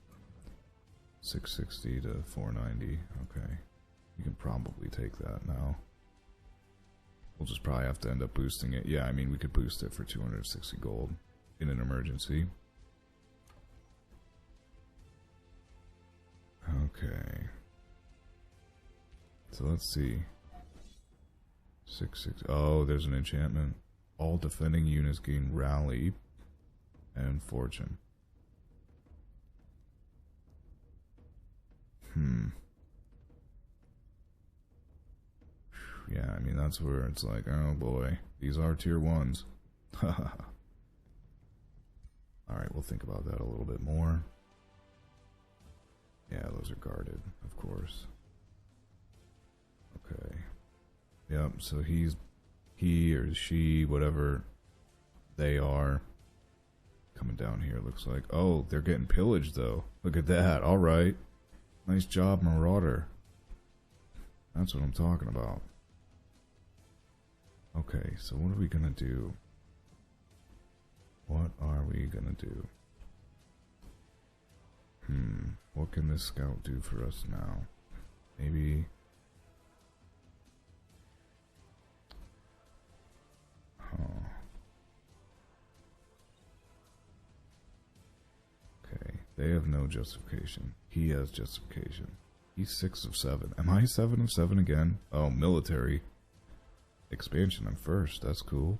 660 to 490. Okay. We can probably take that now. We'll just probably have to end up boosting it. Yeah, I mean, we could boost it for 260 gold in an emergency. Okay. So let's see. 660. Oh, there's an enchantment. All defending units gain rally and fortune. Yeah, I mean, that's where it's like, oh boy, these are tier 1s. Alright, we'll think about that a little bit more. Yeah, those are guarded, of course. Okay. Yep, so he or she, whatever they are, coming down here, looks like. Oh, they're getting pillaged, though. Look at that. Alright. Nice job, Marauder. That's what I'm talking about. Okay, so what are we gonna do? What are we gonna do? What can this scout do for us now? Maybe... Oh. Okay, they have no justification. He has justification. He's 6 of 7. Am I 7 of 7 again? Oh, military. Expansion, I'm first. That's cool.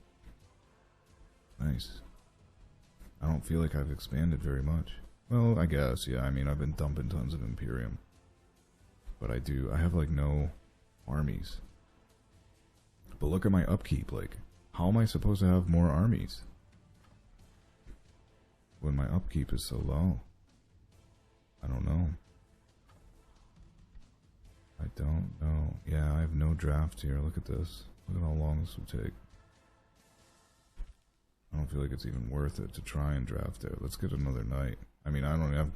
Nice. I don't feel like I've expanded very much. Well, I guess, yeah. I mean, I've been dumping tons of Imperium. But I have, like, no armies. But look at my upkeep, like, how am I supposed to have more armies when my upkeep is so low? I don't know. I don't know. Yeah, I have no draft here. Look at this. Look at how long this would take. I don't feel like it's even worth it to try and draft there. Let's get another knight. I mean, I don't have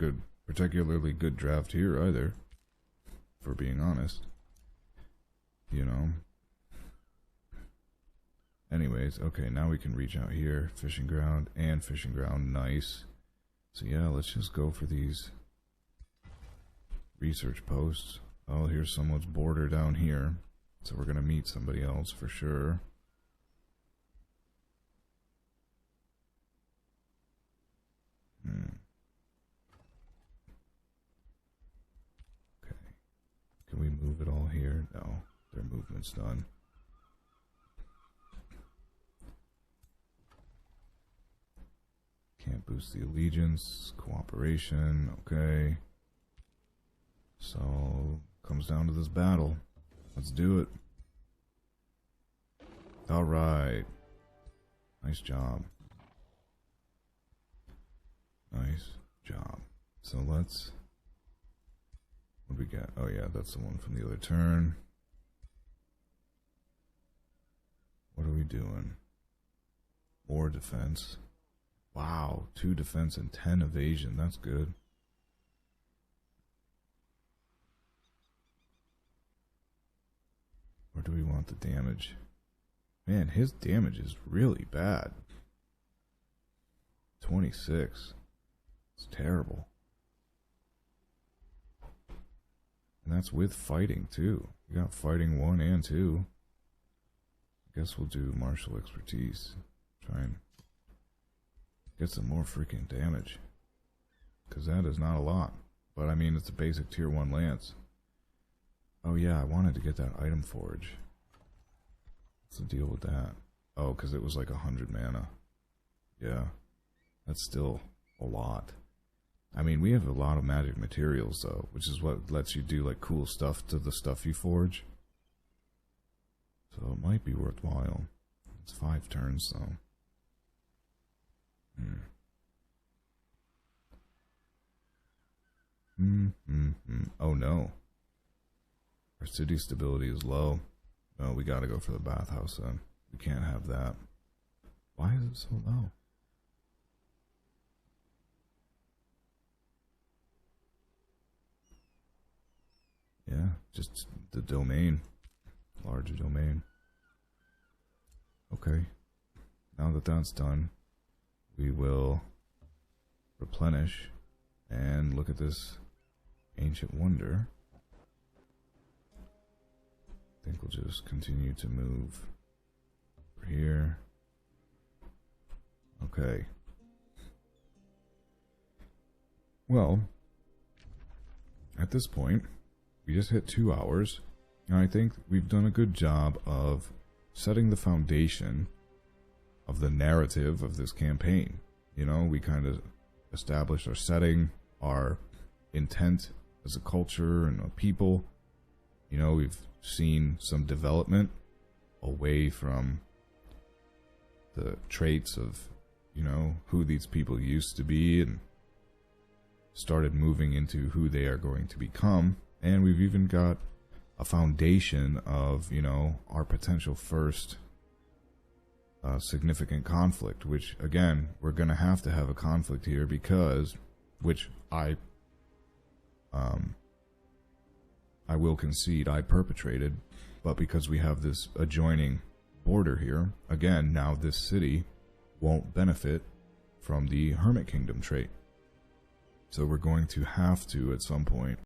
particularly good draft here either, for being honest. You know. Anyways, okay, now we can reach out here. Fishing ground and fishing ground. Nice. So yeah, let's just go for these research posts. Oh, here's someone's border down here. So we're going to meet somebody else for sure. Can we move it all here? No, their movement's done. Can't boost the allegiance, cooperation, okay. So, comes down to this battle. Let's do it. Alright. Nice job. Nice job. So let's... What do we got? Oh yeah, that's the one from the other turn. What are we doing? More defense. Wow, 2 defense and 10 evasion. That's good. Where do we want the damage? Man, his damage is really bad. 26. It's terrible. And that's with fighting, too. We got fighting 1 and 2. I guess we'll do martial expertise. Try and get some more freaking damage. Because that is not a lot. But, I mean, it's a basic tier 1 lance. Oh, yeah, I wanted to get that item forge. What's the deal with that? Oh, because it was like 100 mana. Yeah. That's still a lot. I mean, we have a lot of magic materials, though, which is what lets you do, like, cool stuff to the stuff you forge. So it might be worthwhile. It's 5 turns, though. Oh, no. Our city stability is low. No, we gotta go for the bathhouse, then. We can't have that. Why is it so low? Yeah, just the domain. Larger domain. Okay. Now that that's done, we will replenish and look at this ancient wonder. I think we'll just continue to move over here. Okay. Well, at this point, we just hit 2 hours, and I think we've done a good job of setting the foundation of the narrative of this campaign. You know, we kind of established our setting, our intent as a culture and a people. You know, we've seen some development away from the traits of, you know, who these people used to be, and started moving into who they are going to become. And we've even got a foundation of, you know, our potential first significant conflict, which, again, we're going to have a conflict here because, which I will concede I perpetrated, but because we have this adjoining border here, again, now this city won't benefit from the Hermit Kingdom trait. So we're going to have to, at some point,